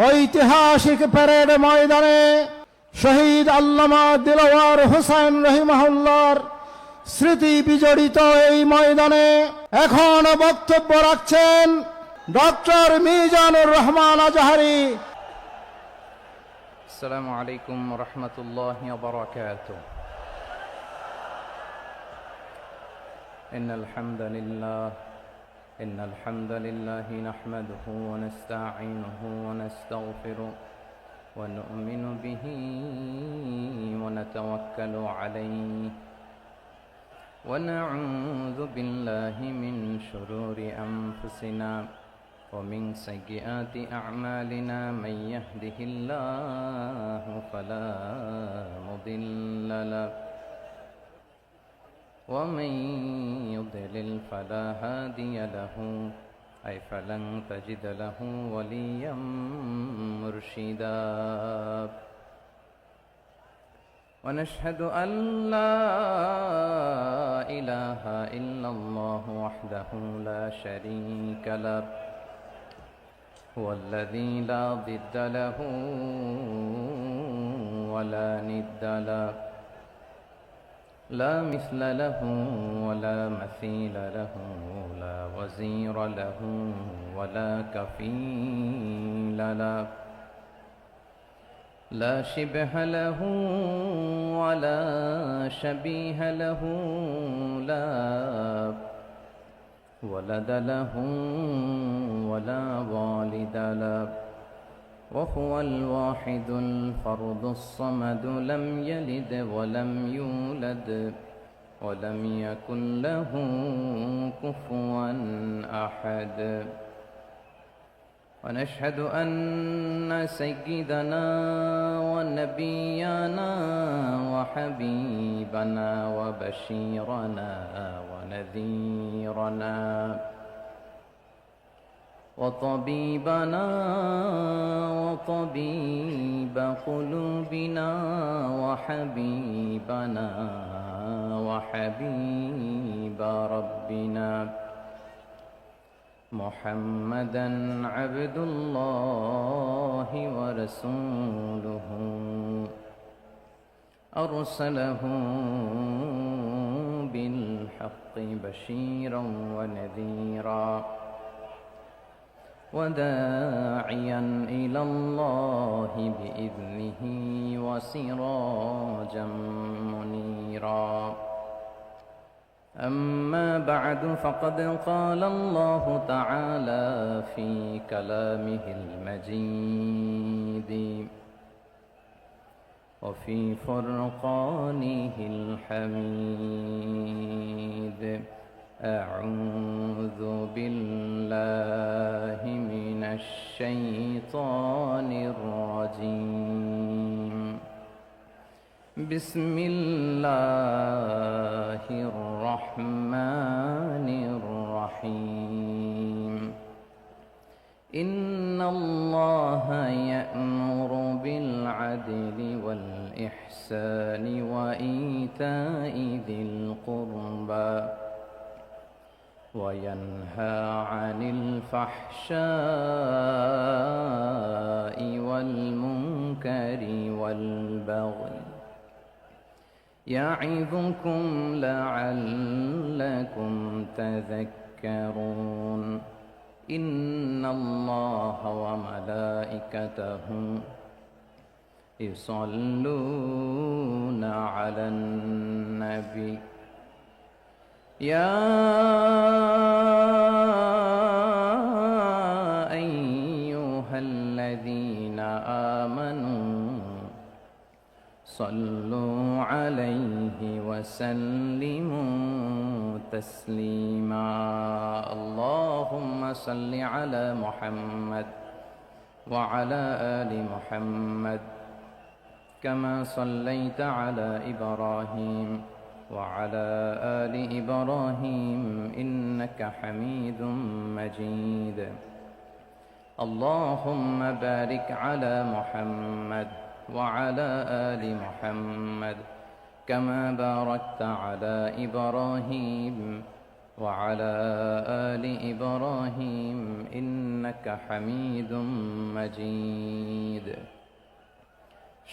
ঐতিহাসিক প্যারেড ময়দানে শহীদ আল্লামা দিলওয়ার হোসেন রহিমাহুল্লাহর স্মৃতি বিজড়িত এই ময়দানে এখন বক্তব্য রাখছেন ডক্টর মিজানুর রহমান আজহারী। আসসালামু আলাইকুম ওয়া রাহমাতুল্লাহি ওয়া বারাকাতুহু। ইন্নাল হামদালিল্লাহি নাহমাদুহু ওয়া নাস্তাঈনুহু ওয়া নাস্তাগফিরুহ ওয়া নু'মিনু বিহি ওয়া নাতাওয়াক্কালু আলাইহি ওয়া না'উযু বিল্লাহি মিন শুরুরি আনফুসিনা ومن سيئات أعمالنا من يهده الله فلا مضل له ومن يضلل فلا هادي له أي فلن تجد له وليا مرشدا ونشهد أن لا إله إلا الله وحده لا شريك له هو الذي لا ضد له ولا ند له لا مثل له ولا مثيل له لا وزير له ولا كفيل له لا شبه له ولا شبيه له لا ولد له ولا والد له وهو الواحد الفرد الصمد لم يلد ولم يولد ولم يكن له كفوا أحد ونشهد أن سيدنا ونبينا وحبيبنا وبشيرنا ونذيرنا وطبيبنا وطبيب قلوبنا وحبيبنا وحبيب ربنا محمدا عبد الله ورسوله أرسله بالحق بشيرا ونذيرا وداعيا إلى الله بإذنه وسراجا منيرا أما بعد فقد قال الله تعالى في كلامه المجيد وفي فرقانه الحميد أعوذ بالله من الشيطان الرجيم بسم الله الرحمن الرحيم إن الله يأمر بالعدل والإحسان وإيتاء ذي القربى وينهى عن الفحشاء والمنكر والبغي يعظكم لعلكم تذكرون إن الله وملائكته يصلون على النبي يا أيها الذين آمنوا صلوا عليه وسلموا تسليما اللهم صل على محمد وعلى آل محمد كما صليت على إبراهيم وعلى آل إبراهيم إنك حميد مجيد اللهم بارك على محمد وعلى آل محمد كما باركت على إبراهيم وعلى آل إبراهيم إنك حميد مجيد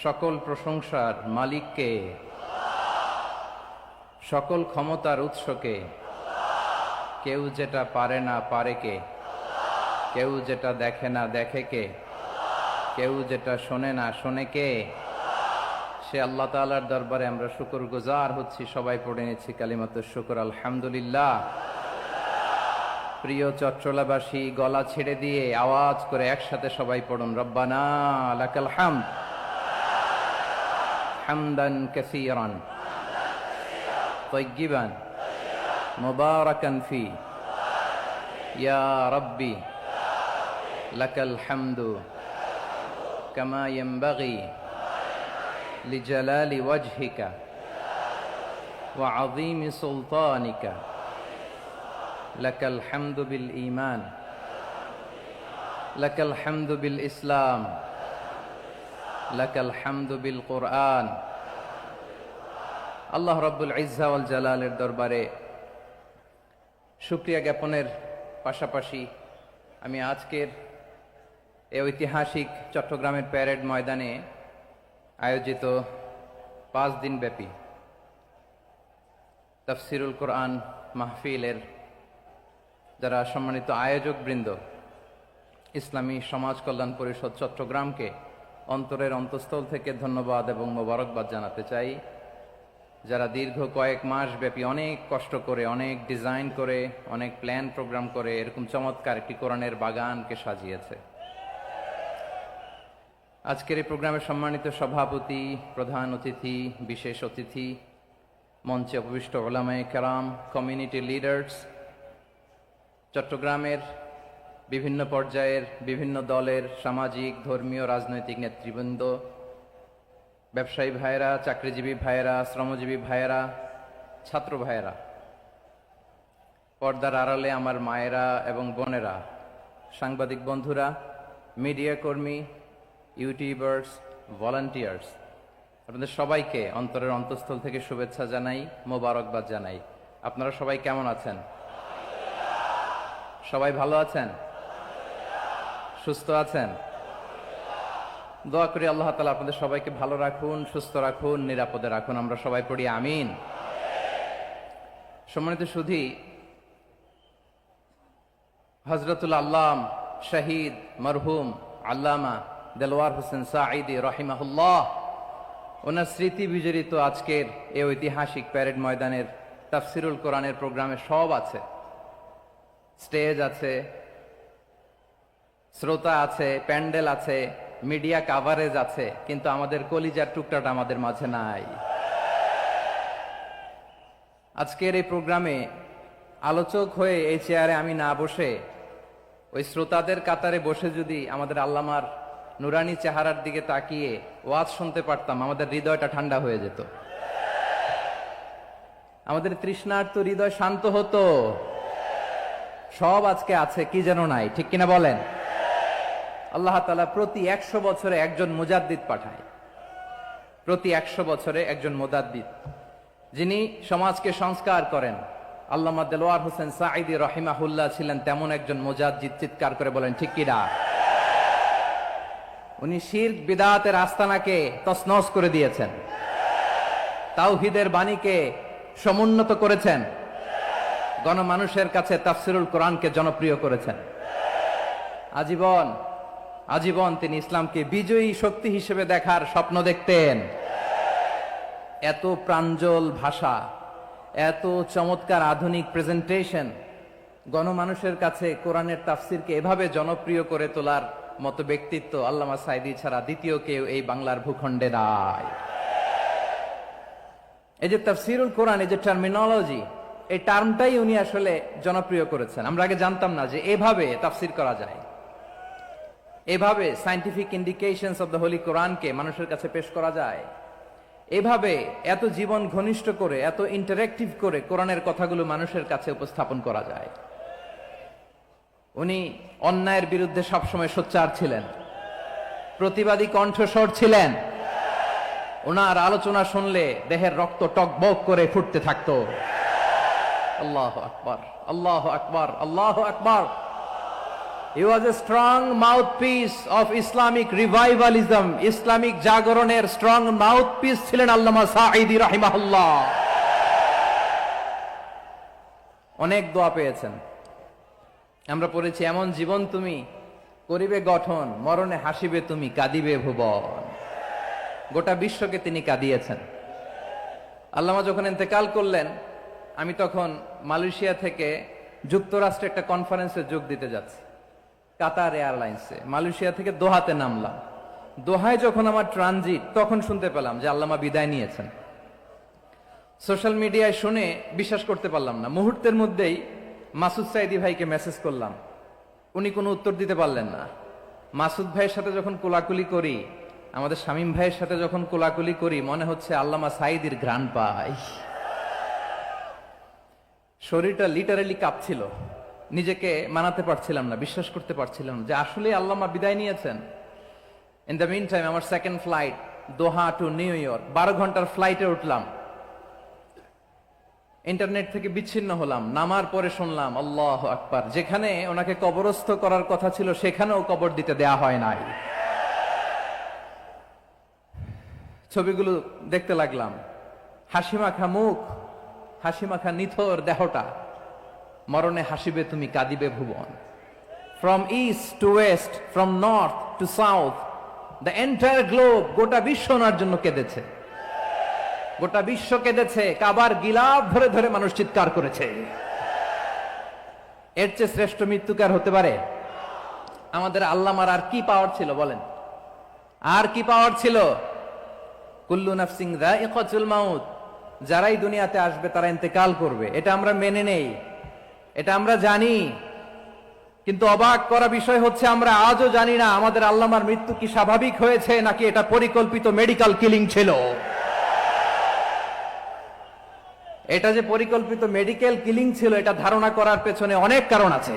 সকল প্রশংসার মালিককে, সকল ক্ষমতার উৎসকে। কেউ যেটা পারে না পারে কে, কেউ যেটা দেখে না দেখে কে, কেউ যেটা শোনে না শোনে কে? সে আল্লাহ তাআলার দরবারে আমরা শুকরগুজার হচ্ছি। সবাই পড়ে নিচ্ছি কালিমাতুশ শুকর, আলহামদুলিল্লাহ। প্রিয় চট্টলাবাসী, গলা ছেড়ে দিয়ে আওয়াজ করে একসাথে সবাই পড়ুন, রব্বানা লাকাল হামদ হামদান কাসীরান তাইয়্যিবান মুবারাকান ফি ইয়া রাব্বি লাকাল হামদু কামা ইয়ানবাগি লিজালালি ওয়াজহিকা ওয়া আযীমি সুলতানিকা লাকাল হামদু বিল ঈমান লাকাল হামদু বিল ইসলাম লাকাল হামদু বিল কুরআন। আল্লাহ রাব্বুল ইজ্জা ওয়াল জালালের দরবারে শুকরিয়া জ্ঞাপনের পাশাপাশি আমি আজকের এই ঐতিহাসিক চট্টগ্রামের প্যারেড ময়দানে আয়োজিত 5 দিন ব্যাপী তাফসিরুল কোরআন মাহফিলের যারা সম্মানিত আয়োজক বৃন্দ, ইসলামী সমাজ কল্যাণ পরিষদ চট্টগ্রামকে অন্তরের অন্তঃস্থল থেকে ধন্যবাদ এবং মোবারকবাদ জানাতে চাই, যারা দীর্ঘ কয়েক মাস ব্যাপী অনেক কষ্ট করে, অনেক ডিজাইন করে, অনেক প্ল্যান প্রোগ্রাম করে এরকম চমৎকার একটি কোরআনের বাগানকে সাজিয়েছে। আজকের এই প্রোগ্রামের সম্মানিত সভাপতি, প্রধান অতিথি, বিশেষ অতিথি, মঞ্চে উপবিষ্ট উলামায়ে কেরাম, কমিউনিটি লিডার্স, চট্টগ্রামের বিভিন্ন পর্যায়ের বিভিন্ন দলের সামাজিক, ধর্মীয়, রাজনৈতিক নেতৃবৃন্দ, ব্যবসায়ী ভাইয়েরা, চাকরিজীবী ভাইয়েরা, শ্রমজীবী ভাইয়েরা, ছাত্র ভাইয়েরা, পর্দার আড়ালে আমার মায়েরা এবং বোনেরা, সাংবাদিক বন্ধুরা, মিডিয়া কর্মী, ইউটিউবার্স, ভলান্টিয়ার্স, আপনাদের সবাইকে অন্তরের অন্তঃস্থল থেকে শুভেচ্ছা জানাই, মোবারকবাদ জানাই। আপনারা সবাই কেমন আছেন? সবাই ভালো আছেন? সুস্থ আছেন? দোয়া করি আল্লাহ তাআলা আপনাদের সবাইকে ভালো রাখুন, সুস্থ রাখুন, নিরাপদে রাখুন। আমরা সবাই পড়ি আমিন। সম্মানিত সুধী, হযরতুল আল্লাম শহীদ মরহুম আল্লামা দেলওয়ার হোসেন সাঈদী রাহিমাহুল্লাহ, ওনার স্মৃতি বিজড়িত আজকের এই ঐতিহাসিক প্যারেড ময়দানের তাফসিরুল কোরআনের প্রোগ্রামে সব আছে। স্টেজ আছে, শ্রোতা আছে, প্যান্ডেল আছে, মিডিয়া কাভারেজ আছে, কিন্তু আমাদের কলিজার টুকটাটা আমাদের মাঝে নাই। আজকের এই প্রোগ্রামে আলোচক হয়ে এই চেয়ারে আমি না বসে ওই শ্রোতাদের কাতারে বসে যদি আমাদের আল্লামার নুরানি চেহারার দিকে তাকিয়ে ওয়াজ শুনতে পারতাম, আমাদের হৃদয়টা ঠান্ডা হয়ে যেত, আমাদের তৃষ্ণার্ত হৃদয় শান্ত হতো। সব আজকে আছে, কি যেন নাই, ঠিক কিনা বলেন? আল্লাহ তাআলা প্রতি 100 বছরে একজন মুজাদ্দিদ পাঠায়, প্রতি 100 বছরে একজন মুজাদ্দিদ, যিনি সমাজকে সংস্কার করেন। আল্লামা দেলওয়ার হোসেন সাঈদী রাহিমাহুল্লাহ ছিলেন তেমন একজন মুজাদ্দিদ। চিৎকার করে বলেন ঠিক কিনা? উনি শিরক বিদআতের আস্তানাকে তছনছ করে দিয়েছেন, তাওহীদের বাণীকে সমুন্নত করেছেন, গণমানুষের কাছে তাফসিরুল কোরআনকে জনপ্রিয় করেছেন। আজীবন আজীবন তিনি ইসলামকে বিজয়ী শক্তি হিসেবে দেখার স্বপ্ন দেখতেন। এত প্রাঞ্জল ভাষা, এত চমৎকার আধুনিক প্রেজেন্টেশন, গণমানুষের কাছে কোরআনের তাফসিরকে এভাবে জনপ্রিয় করে তোলার মতো ব্যক্তিত্ব আল্লামা সাঈদী ছাড়া দ্বিতীয় কেউ এই বাংলার ভূখণ্ডে নাই। এই যে তাফসিরুল কোরআন, এই যে টার্মিনোলজি, এই টার্মটাই উনি আসলে জনপ্রিয় করেছেন। আমরা আগে জানতাম না যে এভাবে তাফসির করা যায়, এভাবে scientific indications of the Holi কোরআনকে মানুষের কাছে পেশ করা যায়, এভাবে এত জীবন ঘনিষ্ঠ করে, এত ইন্টারেক্টিভ করে কোরআনের কথাগুলো মানুষের কাছে উপস্থাপন করা যায়। উনি অন্যায়ের বিরুদ্ধে সবসময় সোচ্চার ছিলেন, প্রতিবাদী কণ্ঠস্বর ছিলেন। ওনার আলোচনা শুনলে দেহের রক্ত টকবক করে ফুটতে থাকতো। Allahu Akbar, Allahu Akbar, Allahu Akbar. He was a strong mouthpiece of Islamic revivalism. Islamic জাগরণের strong mouthpiece ছিলেন আল্লামা সাঈদী রাহিমাহুল্লাহ। অনেক দোয়া পেয়েছেন। আমরা পড়েছি, এমন জীবন তুমি করিবে গঠন, মরণে হাসিবে তুমি, কাঁদিবে ভুবন। গোটা বিশ্বকে তিনি কাঁদিয়েছেন। আল্লামা যখন ইন্তেকাল করলেন, আমি তখন মালয়েশিয়া থেকে যুক্তরাষ্ট্রে একটা কনফারেন্সে যোগ দিতে যাচ্ছি, কাতার এয়ারলাইন্সে। মালয়েশিয়া থেকে দোহাতে নামলাম। দোহায় যখন আমার ট্রানজিট, তখন শুনতে পেলাম যে আল্লামা বিদায় নিয়েছেন। সোশ্যাল মিডিয়ায় শুনে বিশ্বাস করতে পারলাম না। মুহূর্তের মধ্যেই মাসুদ সাইদি ভাইকে মেসেজ করলাম, উনি কোনো উত্তর দিতে পারলেন না। মাসুদ ভাইয়ের সাথে যখন কোলাকুলি করি, আমাদের শামীম ভাইয়ের সাথে যখন কোলাকুলি করি, মনে হচ্ছে আল্লামা সাইদির ঘ্রাণ পাই। শরীরটা লিটারালি কাঁপছিল, নিজেকে মানাতে পারছিলাম না, বিশ্বাস করতে পারছিলাম যে আসলে আল্লামা বিদায় নিয়েছেন। ইন দ্য মিন টাইম আমার সেকেন্ড ফ্লাইট, দোহা টু নিউ ইয়র্ক, 12 ঘন্টার ফ্লাইটে উঠলাম। ইন্টারনেট থেকে বিচ্ছিন্ন হলাম। নামার পরে শুনলাম আল্লাহু আকবার, যেখানে ওনাকে কবরস্থ করার কথা ছিল সেখানেও কবর দিতে দেয়া হয় নাই। ছবিগুলো দেখতে লাগলাম, হাসিমাখা মুখ, হাসিমাখা নিথর দেহটা, মরণে হাসিবে তুমি, কাঁদিবে ভুবন। From east to west, from north to south, the entire globe, গোটা বিশ্ব ওনার জন্য কেঁদেছে। গোটা বিশ্ব কেঁদেছে, কাবার গিলাফ ধরে ধরে মানুষ চিৎকার করেছে। এর চেয়ে শ্রেষ্ঠ মৃত্যুকার হতে পারে? আমাদের আল্লামার আর কি পাওয়ার ছিল বলেন? আর কি পাওয়ার ছিল? কুল্লু নাফসিন যায়িকাতুল মাউত, যারাই দুনিয়াতে আসবে তারা ইন্তেকাল করবে, এটা আমরা মেনে নেই, এটা আমরা জানি। কিন্তু অবাক করা বিষয় হচ্ছে, আমরা আজও জানি না আমাদের আল্লামার মৃত্যু কি স্বাভাবিক হয়েছে নাকি এটা পরিকল্পিত মেডিকেল কিলিং ছিল। এটা যে পরিকল্পিত মেডিকেল কিলিং ছিল, এটা ধারণা করার পেছনে অনেক কারণ আছে।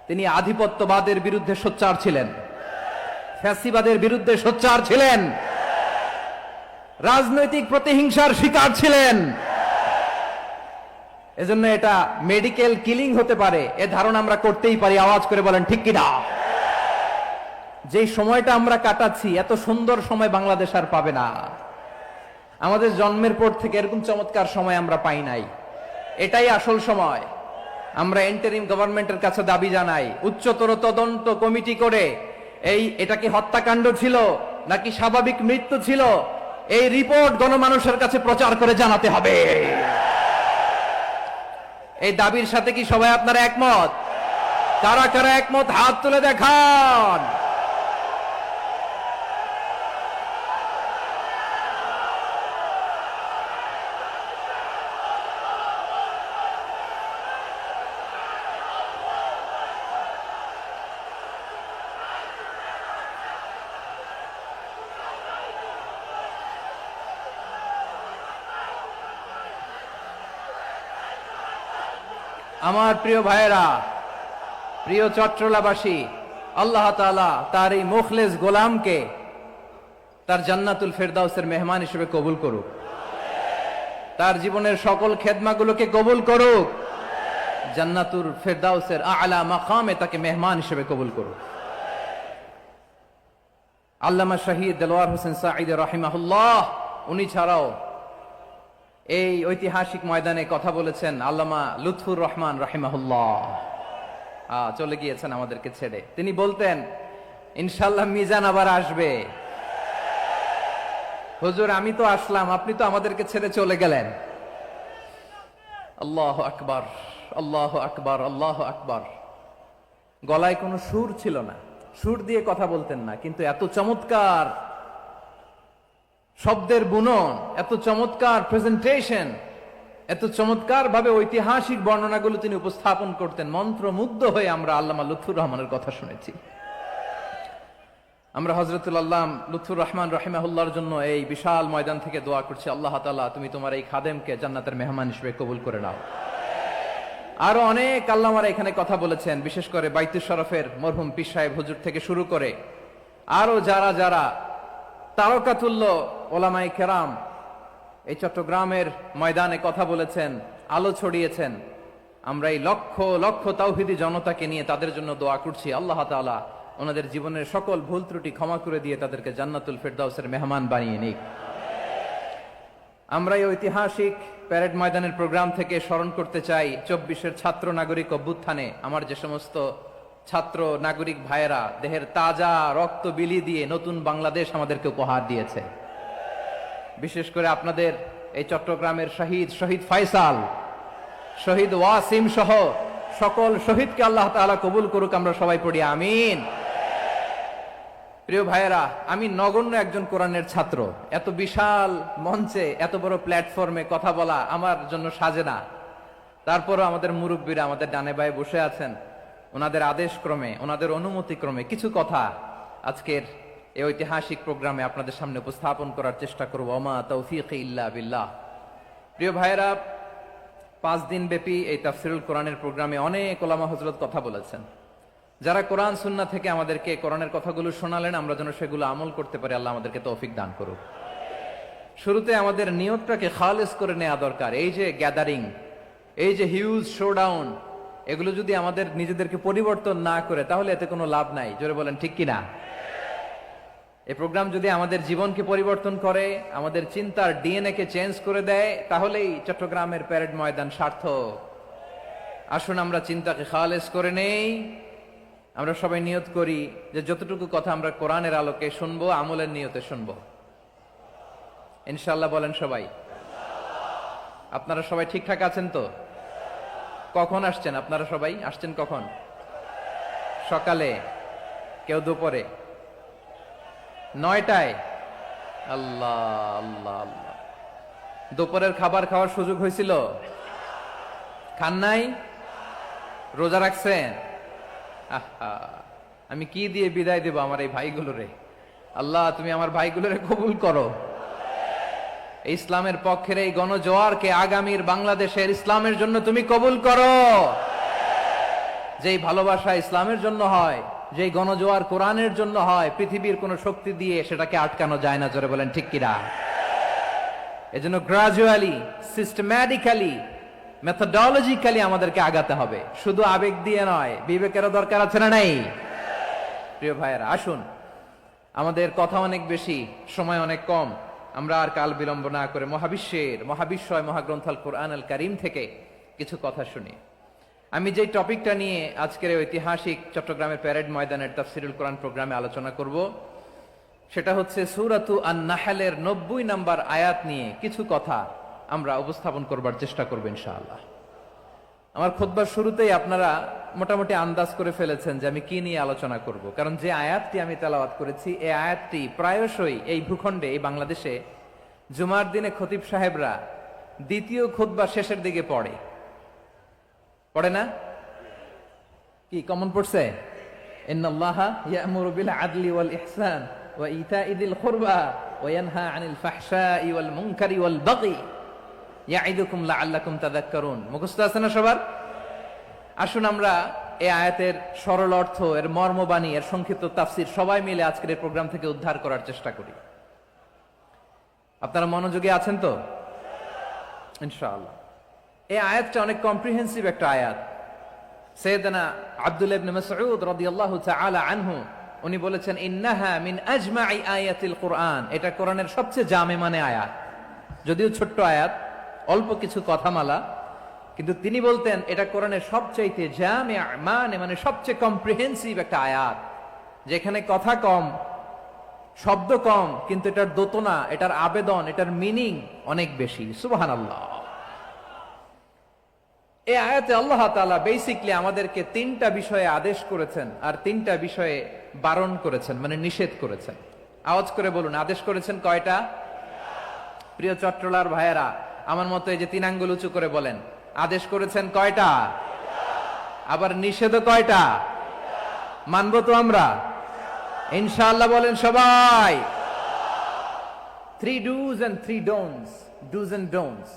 তিনি আধিপত্যবাদের বিরুদ্ধে সোচ্চার ছিলেন, ফ্যাসিবাদের বিরুদ্ধে সোচ্চার ছিলেন, রাজনৈতিক প্রতিহিংসার শিকার ছিলেন। এজন্য এটা মেডিকেল কিলিং হতে পারে, এ ধারণা আমরা করতেই পারি। আওয়াজ করে বলেন ঠিক কিনা? যে সময়টা আমরা কাটাচ্ছি, এত সুন্দর সময় বাংলাদেশ আর পাবে না। আমাদের জন্মের পর থেকে এরকম চমৎকার সময় আমরা পাই নাই। এটাই আসল সময়। আমরা ইন্টারিম গভর্নমেন্টের কাছে দাবি জানাই, উচ্চতর তদন্ত কমিটি করে এটা কি হত্যাকাণ্ড ছিল নাকি স্বাভাবিক মৃত্যু ছিল, এই রিপোর্ট গণমানুষের কাছে প্রচার করে জানাতে হবে। এই দাবির সাথে কি সবাই আপনারা একমত? কারা কারা একমত হাত তুলে দেখান। আমার প্রিয় ভাইয়েরা, প্রিয় চট্টলাবাসী, আল্লাহ তাআলা তার এই মুখলেস গোলামকে তার জান্নাতুল ফেরদাউসের মেহমান হিসেবে কবুল করুক। তার জীবনের সকল খেদমাগুলোকে কবুল করুক। জান্নাতুল ফেরদাউসের আলা মাকামে তাকে মেহমান হিসেবে কবুল করুক। আল্লামা শহীদ দেলোয়ার হোসেন সাঈদী রাহিমাহুল্লাহ, উনি ছাড়াও এই ঐতিহাসিক ময়দানে কথা বলেছেন আল্লামা লুৎফুর রহমান রাহিমাহুল্লাহ। চলে গিয়েছেন আমাদেরকে ছেড়ে। তিনি বলতেন, ইনশাআল্লাহ মিজান আবার আসবে। হুজুর, আমি তো আসলাম, আপনি তো আমাদেরকে ছেড়ে চলে গেলেন। আল্লাহু আকবার, আল্লাহু আকবার, আল্লাহু আকবার। গলায় কোনো সুর ছিল না, সুর দিয়ে কথা বলতেন না, কিন্তু এত চমৎকার শব্দের বুনন, এত চমৎকার প্রেজেন্টেশন, এত চমৎকার ভাবে ঐতিহাসিক বর্ণনাগুলো তিনি উপস্থাপন করতেন। মন্ত্রমুগ্ধ হয়ে আমরা আল্লামা লুৎফুর রহমানের কথা শুনেছি। আমরা হযরতুল আল্লাহ লুৎফুর রহমান রাহিমাহুল্লাহর জন্য এই বিশাল ময়দান থেকে দোয়া করছি, আল্লাহ তাআলা তুমি তোমার এই খাদেমকে জান্নাতের মেহমান হিসেবে কবুল করে নাও। আরো অনেক আল্লামারা এখানে কথা বলেছেন, বিশেষ করে বাইতুল শরফের মরহুম পীর সাহেব হুজুর থেকে শুরু করে আরো যারা যারা তারকাতুল্য ওলামায়ে কেরাম এই চট্টগ্রামের ময়দানে কথা বলেছেন, আলো ছড়িয়েছেন। আমরা এই লক্ষ লক্ষ তাওহীদি জনতাকে নিয়ে তাদের জন্য দোয়া করছি, আল্লাহ তাআলা ওনাদের জীবনের সকল ভুল ত্রুটি ক্ষমা করে দিয়ে তাদেরকে জান্নাতুল ফেরদাউসের মেহমান বানিয়ে নিক। আমরা এই ঐতিহাসিক প্যারেড ময়দানের প্রোগ্রাম থেকে স্মরণ করতে চাই 24-এর ছাত্র নাগরিক অভ্যুত্থানে আমার যে সমস্ত ছাত্র নাগরিক ভাইয়েরা দেহের তাজা রক্ত বিলি দিয়ে নতুন বাংলাদেশ আমাদেরকে উপহার দিয়েছে। বিশেষ করে আপনাদের এই চট্টগ্রামের শহীদ ফয়সাল, শহীদ ওয়াসিম সহ সকল শহীদকে আল্লাহ তাআলা কবুল করুক, আমরা সবাই পড়ি আমিন। প্রিয় ভাইয়েরা, আমি নগণ্য একজন কোরআনের ছাত্র, এত বিশাল মঞ্চে এত বড় প্ল্যাটফর্মে কথা বলা আমার জন্য সাজে না। তারপরও আমাদের মুরব্বীরা আমাদের ডানে বায়ে বসে আছেন, ওনাদের আদেশ ক্রমে, ওনাদের অনুমতি ক্রমে কিছু কথা আজকের এই ঐতিহাসিক প্রোগ্রামে আপনাদের সামনে উপস্থাপন করার চেষ্টা করব। ওমা তৌফিক ইল্লা বিল্লাহ। প্রিয় ভাইয়েরা, 5 দিন ব্যাপী এই তাফসিরুল কোরআনের প্রোগ্রামে অনেক ওলামা হযরত কথা বলেছেন। যারা কোরআন সুন্নাহ থেকে আমাদেরকে কোরআনের কথাগুলো শোনালেন, আমরা যেন সেগুলো আমল করতে পারি, আল্লাহ আমাদেরকে তৌফিক দান করুক। শুরুতে আমাদের নিয়তটাকে খালেস করে নেওয়া দরকার। এই যে গ্যাদারিং, এই যে হিউজ শোডাউন, এগুলো যদি আমাদের নিজেদেরকে পরিবর্তন না করে তাহলে এতে কোনো লাভ নাই। জোরে বলেন ঠিক কিনা? এই প্রোগ্রাম যদি আমাদের জীবনকে পরিবর্তন করে, আমাদের চিন্তার ডিএনএ কে চেঞ্জ করে দেয়, তাহলেই চট্টগ্রামের প্যারেড ময়দান সার্থক। আসুন আমরা চিন্তাকে খালেস করে নেই। আমরা সবাই নিয়ত করি যে যতটুকু কথা আমরা কোরআনের আলোকে শুনবো, আমলের নিয়তে শুনবো ইনশাআল্লাহ। বলেন সবাই। আপনারা সবাই ঠিকঠাক আছেন তো? কখন আসছেন আপনারা? সবাই আসছেন কখন? সকালে, কেউ দুপুরে, 9টায়? আল্লাহ আল্লাহ আল্লাহ। দুপুরের খাবার খাওয়ার সুযোগ হয়েছিল? খান নাই? রোজা রাখছেন? আহা, আমি কি দিয়ে বিদায় দেব আমার এই ভাইগুলোরে? আল্লাহ তুমি আমার ভাইগুলোরে কবুল করো। ইসলামের পক্ষের এই গণজোয়ারকে আগামীর বাংলাদেশের ইসলামের জন্য তুমি কবুল করো। যেই ভালোবাসা ইসলামের জন্য হয়, যেই গণজোয়ার কোরআনের জন্য হয়, পৃথিবীর কোন শক্তি দিয়ে সেটাকে আটকানো যায় না। জোরে বলেন ঠিক কিনা? এজন্য গ্রাজুয়ালি, সিস্টেম্যাটিক্যালি, মেথোডোলজিক্যালি আমাদেরকে আগাতে হবে, শুধু আবেগ দিয়ে নয়। বিবেকেরও দরকার আছে না নাই? প্রিয় ভাইয়েরা, আসুন, আমাদের কথা অনেক বেশি, সময় অনেক কম। আমরা আর কাল বিলম্ব না করে মহাবিশ্বয় মহাগ্রন্থ আল কোরআন আল কারীম থেকে কিছু কথা শুনি। আমি যে টপিকটা নিয়ে আজকের ঐতিহাসিক চট্টগ্রামের প্যারেড ময়দানের তাফসিরুল কোরআন প্রোগ্রামে আলোচনা করব, সেটা হচ্ছে সূরাতু আন-নাহলের 90 নম্বর আয়াত নিয়ে কিছু কথা আমরা উপস্থাপন করবার চেষ্টা করব ইনশাআল্লাহ। আমার খুতবার শুরুতেই আপনারা মোটামুটি আন্দাজ করে ফেলেছেন যে আমি কি নিয়ে আলোচনা করব, কারণ যে আয়াতটি আমি তেলাওয়াত করেছি এই আয়াতটি প্রায়শই এই ভূখণ্ডে, এই বাংলাদেশে জুমার দিনে খতিব সাহেবরা দ্বিতীয় খুতবা শেষের দিকে পড়ে না? কি কমন পড়ছে? ইন্নাল্লাহা ইয়া'মুরু বিল আদলি ওয়াল ইহসান ওয়া ইতা'i যিল কুরবা ওয়া ইয়ানহা আনিল ফাহশাই ওয়াল মুনকারি ওয়াল বাগি ইয়া'iদুকুম লাআল্লাকুম তাযাক্কারুন। মুখস্থ আছে না সবার? আসুন আমরা এই আয়াতের সরল অর্থ, এর মর্মবাণী, এর সংক্ষিপ্ত তাফসীর সবাই মিলে আজকের এই প্রোগ্রাম থেকে উদ্ধার করার চেষ্টা করি। আপনারা মনোযোগী আছেন তো? ইনশাআল্লাহ। এই আয়াতটা অনেক কম্প্রিহেন্সিভ একটা আয়াত। সাইয়েদনা আব্দুল্লাহ ইবনে মাসউদ রাদিয়াল্লাহু তাআলা আনহু উনি বলেছেন, ইন্নাহা মিন আজমাই আয়াতিল কুরআন। এটা কোরআনের সবচেয়ে জামে মানে আয়াত। যদিও ছোট্ট আয়াত, অল্প কিছু কথামালা, কিন্তু তিনি বলতেন এটা কোরআনের সবচাইতে জামে মানে সবচেয়ে কম্প্রিহেন্সিভ একটা আয়াত, যেখানে কথা কম, শব্দ কম, কিন্তু এটার দোতনা, এটার আবেদন, এটার মিনিং অনেক বেশি। সুবহানাল্লাহ। এই আয়াতে আল্লাহ তাআলা বেসিক্যালি আমাদেরকে 3টা বিষয়ে আদেশ করেছেন আর 3টা বিষয়ে বারণ করেছেন, মানে নিষেধ করেছেন। আওয়াজ করে বলুন, আদেশ করেছেন কয়টা? প্রিয় চট্টলার ভাইয়েরা, আমার মতো এই যে 3 আঙ্গুল উঁচু করে বলেন, আদেশ করেছেন কয়টা? আবার নিষেধও কয়টা? মানবো তো আমরা ইনশাআল্লাহ? বলেন সবাই। 3 do's and 3 don'ts, do's and don'ts।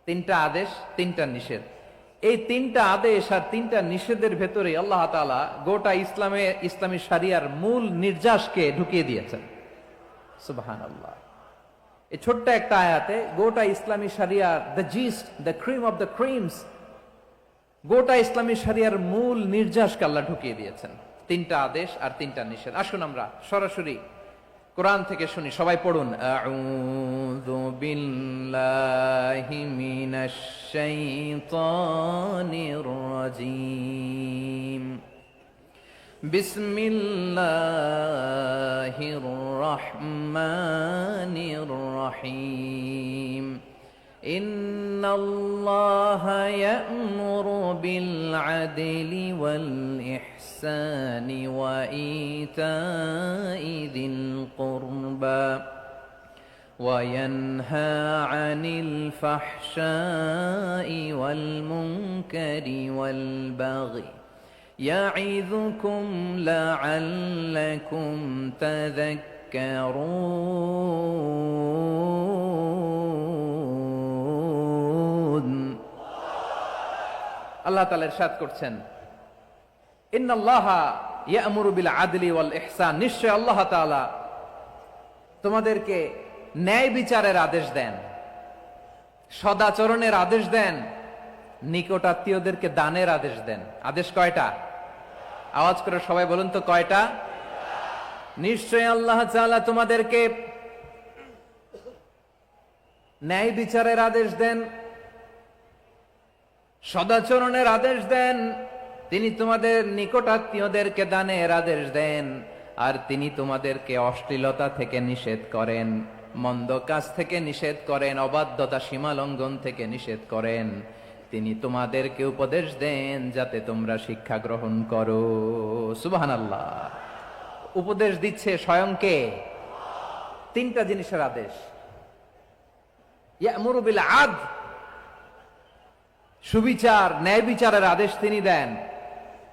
3টা আদেশ, 3টা নিষেধ। এই 3টা আদেশ আর 3টা নিষেধের ভেতরে আল্লাহ তাআলা গোটা ইসলামী শরিয়ার মূল নির্যাসকে ঢুকিয়ে দিয়েছেন। সুবহানাল্লাহ। এই ছোট্ট একটা আয়াতে গোটা ইসলামী শরিয়ার the gist, the cream of the creams, গোটা ইসলামী শরিয়ার মূল নির্যাসকে আল্লাহ ঢুকিয়ে দিয়েছেন। 3টা আদেশ আর 3টা নিষেধ। আসুন আমরা সরাসরি কোরআন থেকে শুনি, সবাই পড়ুন। আউযু বিল্লাহি মিনাশ শাইতানির রাজীম। বিসমিল্লাহির রহমানির রহিম। ইন্নাল্লাহা ইয়া'মুরু বিল আদলি ওয়াল ইহসানি ওয়া ইতা'i যিল কুরবা ওয়া ইয়ানহা আনিল ফাহশাই ওয়াল মুনকারি ওয়াল বাগি يعظكم لعلكم تذكرون। আল্লাহ তাআলা ইরশাদ করছেন, ইন্নাল্লাহা ইয়া'মুরু বিল আদলি ওয়াল ইহসান, নিশ্চয় আল্লাহ তাআলা তোমাদেরকে ন্যায় বিচারের আদেশ দেন, সদাচরণের আদেশ দেন, নিকট আত্মীয়দেরকে দানের আদেশ দেন। আদেশ কয়টা? আওয়াজ করে সবাই বলুন তো কয়টা? নিশ্চয় আল্লাহ তাআলা তোমাদেরকে ন্যায় বিচারের আদেশ দেন, সদাচরণের আদেশ দেন, তিনি তোমাদের নিকট আত্মীয়দেরকে দানের আদেশ দেন, আর তিনি তোমাদেরকে অশ্লীলতা থেকে নিষেধ করেন, মন্দ কাজ থেকে নিষেধ করেন, অবাধ্যতা সীমা লঙ্ঘন থেকে নিষেধ করেন। তিনি তোমাদেরকে উপদেশ দেন যাতে তোমরা শিক্ষা গ্রহণ করো। সুবহানাল্লাহ। উপদেশ দিচ্ছে স্বয়ং কে? 3টা জিনিসের আদেশ। ইয়া'মুরু বিল আদল, সুবিচার ন্যায় বিচারের আদেশ তিনি দেন।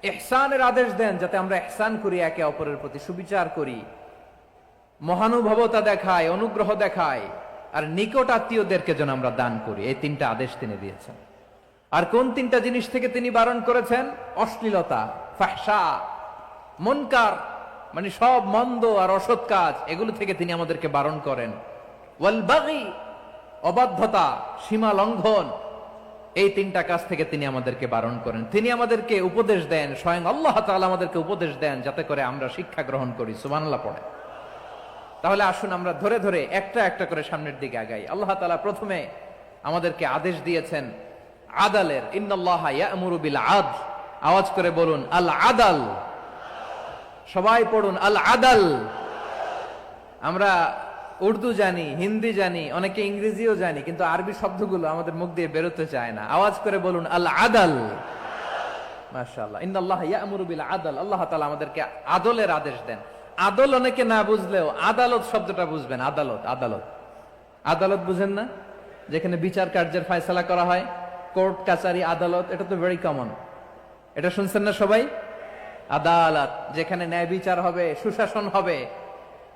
ইহসানের আদেশ দেন, যাতে আমরা ইহসান করি, একে অপরের প্রতি সুবিচার করি, মহানুভবতা দেখায়, অনুগ্রহ দেখায়, আর নিকট আত্মীয়দেরকে যেন আমরা দান করি। এই 3টা আদেশ তিনি দিয়েছেন। আর কোন 3টা জিনিস থেকে তিনি বারণ করেছেন? অশ্লীলতা, ফাহশা, মুনকার, মানে সব মন্দ আর অসৎ কাজ, এগুলো থেকে তিনি আমাদেরকে বারণ করেন। ওয়াল বাগি, অবাধ্যতা, সীমা লঙ্ঘন, এই 3টা কাজ থেকে তিনি আমাদেরকে বারণ করেন। তিনি আমাদেরকে উপদেশ দেন, স্বয়ং আল্লাহ তাআলা আমাদেরকে উপদেশ দেন যাতে করে আমরা শিক্ষা গ্রহণ করি। সুবহানাল্লাহ পড়ে। তাহলে আসুন আমরা ধরে ধরে একটা একটা করে সামনের দিকে আগাই। আল্লাহ তাআলা প্রথমে আমাদেরকে আদেশ দিয়েছেন আদালের। ইন্নাল্লাহা ইয়া'মুরু বিল আদল। আওয়াজ করে বলুন আল আদাল। সবাই পড়ুন আল আদাল। আমরা উর্দু জানি, হিন্দি জানি, অনেকে ইংরেজিও জানি, কিন্তু আরবি শব্দগুলো আমাদের মুখ দিয়ে বেরোতে চায় না। আওয়াজ করে বলুন আল আদাল। মাশাআল্লাহ। ইন্নাল্লাহা ইয়া'মুরু বিল আদল। আল্লাহ তাআলা আমাদেরকে আদলের আদেশ দেন। আদল অনেকে না বুঝলেও আদালত শব্দটা বুঝবেন। আদালত, আদালত, আদালত বুঝেন না? যেখানে বিচার কার্যের ফয়সালা করা হয়, কোর্ট কাচারি আদালত, এটা তো ভেরি কমন। এটা শুনছেন না সবাই? আদালত, যেখানে ন্যায় বিচার হবে, সুশাসন হবে।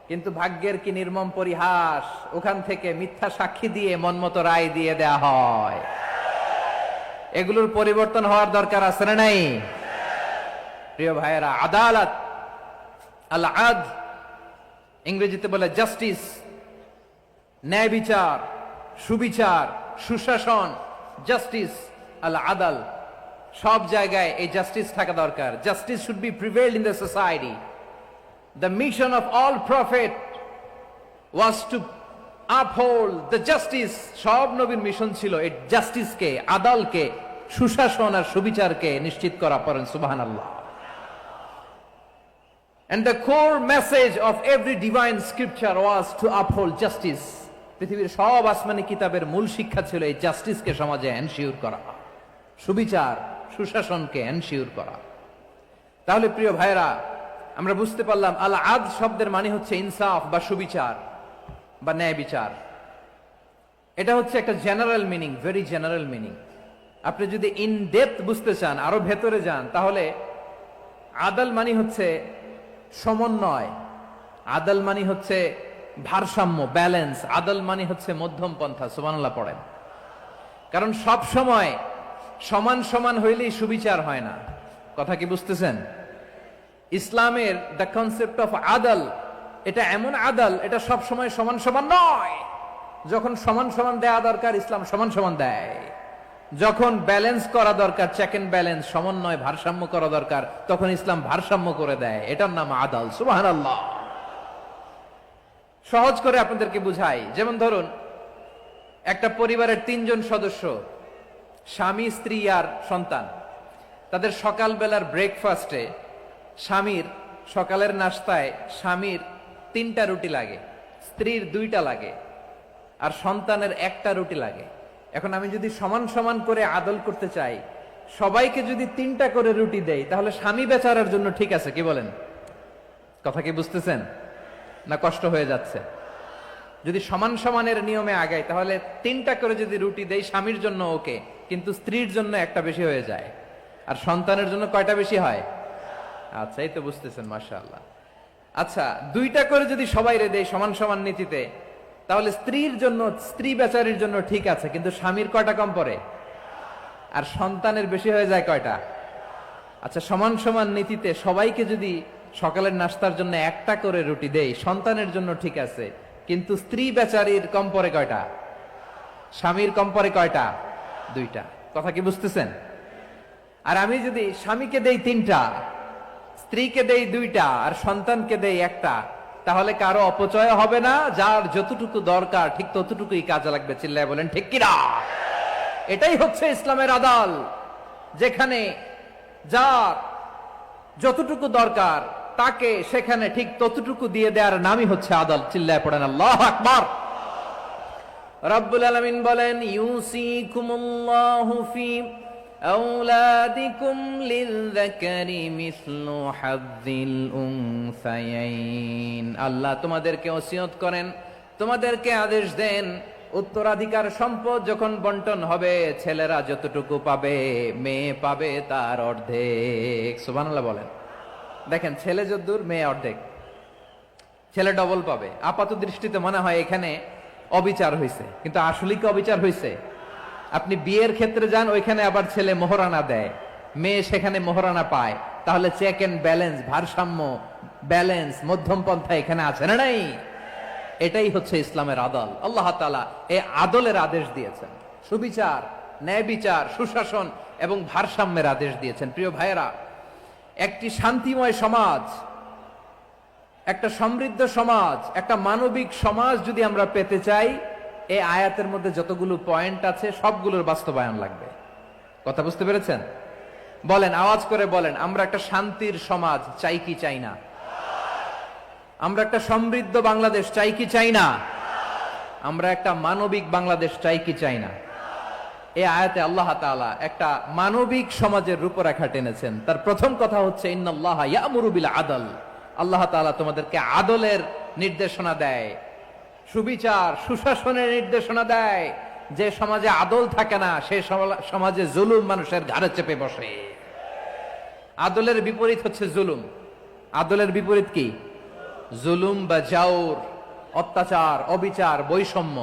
কিন্তু ভাগ্যের কি নির্মম পরিহাস, ওখান থেকে মিথ্যা সাক্ষী দিয়ে মনমতো রায় দিয়ে দেয়া হয়। এগুলোর পরিবর্তন হওয়ার দরকার আছে না নাই? প্রিয় ভাইয়েরা, আদালত, আল আদল, ইংরেজিতে বলে জাস্টিস, ন্যায় বিচার, সুবিচার, সুশাসন, জাস্টিস, আল আদল, সব জায়গায় এই জাস্টিস থাকা দরকার। Justice should be prevailed in the society. The mission of all prophet was to uphold the justice. সব নবীর মিশন ছিল এই জাস্টিসকে, আদালকে, সুশাসন আর সুবিচারকে নিশ্চিত করা। পড়েন সুবহানাল্লাহ। And the core message of every divine scripture was to uphold justice. পৃথিবীর সব আসমানি কিতাবের মূল শিক্ষা ছিল এই জাস্টিসকে সমাজে এনশিওর করা, সুবিচার, সুশাসনকে এনশিওর করা। তাহলে প্রিয় ভাইরা, আমরা বুঝতে পারলাম আল আদল শব্দের মানে হচ্ছে ইনসাফ বা সুবিচার বা ন্যায় বিচার। এটা হচ্ছে একটা general meaning, very general meaning. আপনি যদি ইন ডেপথ বুঝতে চান, আরো ভেতরে যান, তাহলে আদল মানে হচ্ছে সমন্বয়, আদল মানে হচ্ছে ভারসাম্য, ব্যালেন্স। আদল মানে হচ্ছে মধ্যম পন্থা। সুবহানাল্লাহ পড়েন। কারণ সব সময় সমান সমান হইলেই সুবিচার হয় না। কথা কি বুঝতেছেন? ইসলামের দ্য কনসেপ্ট অফ আদল, এটা এমন আদল, এটা সব সময় সমান সমান নয়। যখন সমান সমান দেয়া দরকার ইসলাম সমান সমান দেয়, যখন ব্যালেন্স করা দরকার চেক এন্ড ব্যালেন্স সমন্বয় ভারসাম্য করা দরকার তখন ইসলাম ভারসাম্য করে দেয়। এটার নাম আদাল। সুবহানাল্লাহ। সহজ করে আপনাদেরকে বুঝাই, যেমন ধরুন একটা পরিবারের 3 জন সদস্য, স্বামী, স্ত্রী আর সন্তান। তাদের সকালবেলার ব্রেকফাস্টে স্বামীর সকালের নাস্তায় স্বামীর 3টা রুটি লাগে, স্ত্রীর 2টা লাগে, আর সন্তানের 1টা রুটি লাগে। এখন আমি যদি সমান সমান করে আদল করতে চাই, সবাইকে যদি 3টা করে রুটি দেই, তাহলে স্বামী বেচারার জন্য ঠিক আছে? কি বলেন? কথা কি বুঝতেছেন না কষ্ট হয়ে যাচ্ছে? যদি সমান সমানের নিয়মে আগাই তাহলে 3টা করে যদি রুটি দেই স্বামীর জন্য ওকে, কিন্তু স্ত্রীর জন্য 1টা বেশি হয়ে যায়। আর সন্তানের জন্য কয়টা বেশি হয়? আচ্ছা, এই তো বুঝতেছেন, মাশাআল্লাহ। আচ্ছা, 2টা করে যদি সবাই রে দেই সমান সমান নীতিতে, তাহলে স্ত্রীর জন্য, স্ত্রী বেচারির জন্য ঠিক আছে, কিন্তু স্বামীর কয়টা কম পড়ে? আর সন্তানের বেশি হয়ে যায় কয়টা? আচ্ছা, সমান সমান নীতিতে সবাইকে যদি সকালের নাস্তার জন্য 1টা করে রুটি দেই, সন্তানের জন্য ঠিক আছে, কিন্তু স্ত্রী বেচারির কম পড়ে কয়টা? স্বামীর কম পড়ে কয়টা? 2টা। কথা কি বুঝতেছেন? আর আমি যদি স্বামীকে দেই 3টা, স্ত্রীকে দেই 2টা, আর সন্তানকে দেই 1টা, তাহলে কারো অপচয় হবে না। যার যতটুকু দরকার ঠিক ততটুকুই কাজে লাগবে। চিল্লায় বলেন ঠিক কিনা? এটাই হচ্ছে ইসলামের আদাল, যেখানে যার যতটুকু দরকার তাকে সেখানে ঠিক ততটুকু দিয়ে দেওয়ার নামই হচ্ছে আদাল। চিল্লায় পড়েন আল্লাহু আকবার। রব্বুল আলামিন বলেন, ইউসিকুমুল্লাহু ফি আওলাদিকুম লিযযাকারি মিসলু হাযযিল উনসায়াইন। আল্লাহ তোমাদেরকে ওসিয়ত করেন, তোমাদেরকে আদেশ দেন, উত্তরাধিকার সম্পদ যখন বন্টন হবে, ছেলেরা যতটুকু পাবে মেয়ে পাবে তার অর্ধেক। সুবহানাল্লাহ বলেন। দেখেন, ছেলে যদ্দূর মেয়ে অর্ধেক, ছেলে ডবল পাবে। আপাত দৃষ্টিতে মনে হয় এখানে অবিচার হয়েছে, কিন্তু আসলে কি অবিচার হয়েছে? আপনি বিয়ের ক্ষেত্রে যান, ওইখানে আবার ছেলে মোহরানা দেয়, মেয়ে সেখানে মোহরানা পায়। তাহলে চেক এন্ড ব্যালেন্স, ভারসাম্য, ব্যালেন্স, মধ্যম পন্থা এখানে আছে না নাই? এটাই হচ্ছে ইসলামের আদল। আল্লাহ তাআলা এই আদলের আদেশ দিয়েছেন, সুবিচার, ন্যায় বিচার, সুশাসন এবং ভারসাম্যের আদেশ দিয়েছেন। প্রিয় ভাইয়েরা, একটি শান্তিময় সমাজ, একটা সমৃদ্ধ সমাজ, একটা মানবিক সমাজ যদি আমরা পেতে চাই, এই আয়াতের মধ্যে যতগুলো পয়েন্ট আছে সবগুলোর বাস্তবায়ন লাগবে। কথা বুঝতে পেরেছেন? বলেন, আওয়াজ করে বলেন, আমরা একটা শান্তির সমাজ চাই কি চাই না? আমরা একটা সমৃদ্ধ বাংলাদেশ চাই কি চাই না? আমরা একটা মানবিক বাংলাদেশ চাই কি চাই না? এই আয়াতে আল্লাহ তাআলা একটা মানবিক সমাজের রূপরেখা টেনেছেন। তার প্রথম কথা হচ্ছে, ইন্নাল্লাহা ইয়ামুরু বিল আদল। আল্লাহ তাআলা তোমাদেরকে আদলের নির্দেশনা দেয়, সুবিচার, সুশাসনের নির্দেশনা দেয়। যে সমাজে আদল থাকে না, সে সমাজে জুলুম মানুষের ঘাড়ে চেপে বসে। আদলের বিপরীত হচ্ছে জুলুম। আদলের বিপরীত কি? জুলুম বা জাওর, অত্যাচার, অবিচার, বৈষম্য।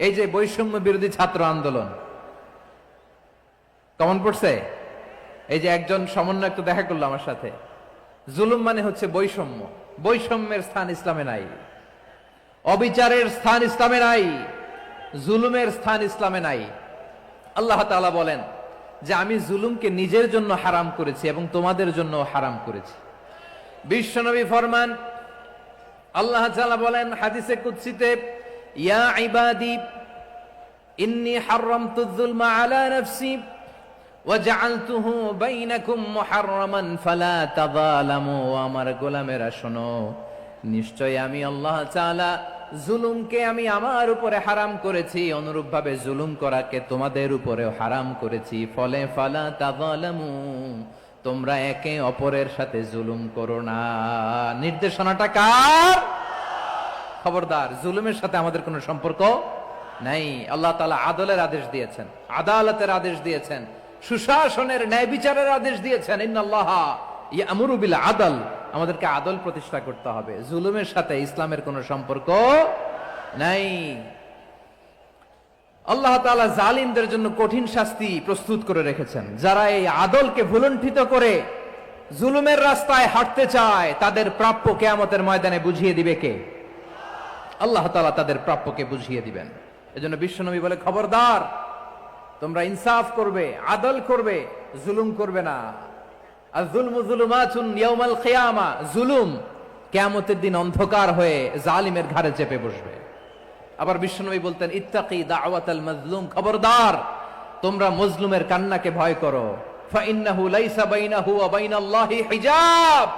এই যে বৈষম্য বিরোধী ছাত্র আন্দোলন কমন পড়ছে? এই যে একজন সমন্বয়ক তো দেখা করলো আমার সাথে। জুলুম মানে হচ্ছে বৈষম্য। বৈষম্যের স্থান ইসলামে নাই, অবিচারের স্থান ইসলামে নাই, জুলুমের স্থান ইসলামে নাই। আল্লাহ তাআলা বলেন যে আমি জুলুমকে নিজের জন্য হারাম করেছি এবং তোমাদের জন্য হারাম করেছি। বিশ্বনবী ফরমান, আল্লাহ তাআলা বলেন হাদিসে কুদসিতে, ইয়া ইবাদি ইন্নী হারামতুয যুলমা আলা নাফসি ওয়া জাআলতুহু বাইনাকুম মুহাররামান ফালা তাযালামু। আমার গোলামেরা শোনো, নিশ্চয় আমি আল্লাহ তাআলা জুলুমকে আমি আমার উপরে হারাম করেছি, অনুরূপভাবে জুলুম করাকে তোমাদের উপরেও হারাম করেছি। ফলে ফালা তাযালামু, তোমরা একে অপরের সাথে জুলুম করো না। নির্দেশনাটা কার? খবরদার, জুলুমের সাথে আমাদের কোনো সম্পর্ক নাই। আল্লাহ তাআলা আদলের আদেশ দিয়েছেন, আদালতের আদেশ দিয়েছেন, সুশাসনের, ন্যায় বিচারের আদেশ দিয়েছেন। ইন্নাল্লাহা ইয়ামুরু বিল আদল। আমাদেরকে আদল প্রতিষ্ঠা করতে হবে। জুলুমের সাথে ইসলামের কোনো সম্পর্ক নাই। আল্লাহ তাআলা জালিমদের জন্য কঠিন শাস্তি প্রস্তুত করে রেখেছেন। যারা এই আদলকে ভুলুণ্ঠিত করে জুলুমের রাস্তায় হাঁটতে চায়, তাদের প্রাপ্য কিয়ামতের ময়দানে বুঝিয়ে দিবে কে? আল্লাহ তাআলা তাদের প্রাপ্যকে বুঝিয়ে দিবেন। এজন্য বিশ্বনবী বলে, খবরদার, তোমরা ইনসাফ করবে, আদল করবে, জুলুম করবে না। আর যুলমু যুলুমাতুন ইয়াউমাল কিয়ামা, জুলুম কিয়ামতের দিন অন্ধকার হয়ে জালিমের ঘাড়ে চেপে বসবে। আবার বিশ্বনবী বলতেন, ইত্তাকি দাওয়াতাল মাজলুম, খবরদার, তোমরা মজলুমের কান্নাকে ভয় করো। ফাইন্নাহু লাইসা বাইনাহু ওয়া বাইনাল্লাহি হিজাব,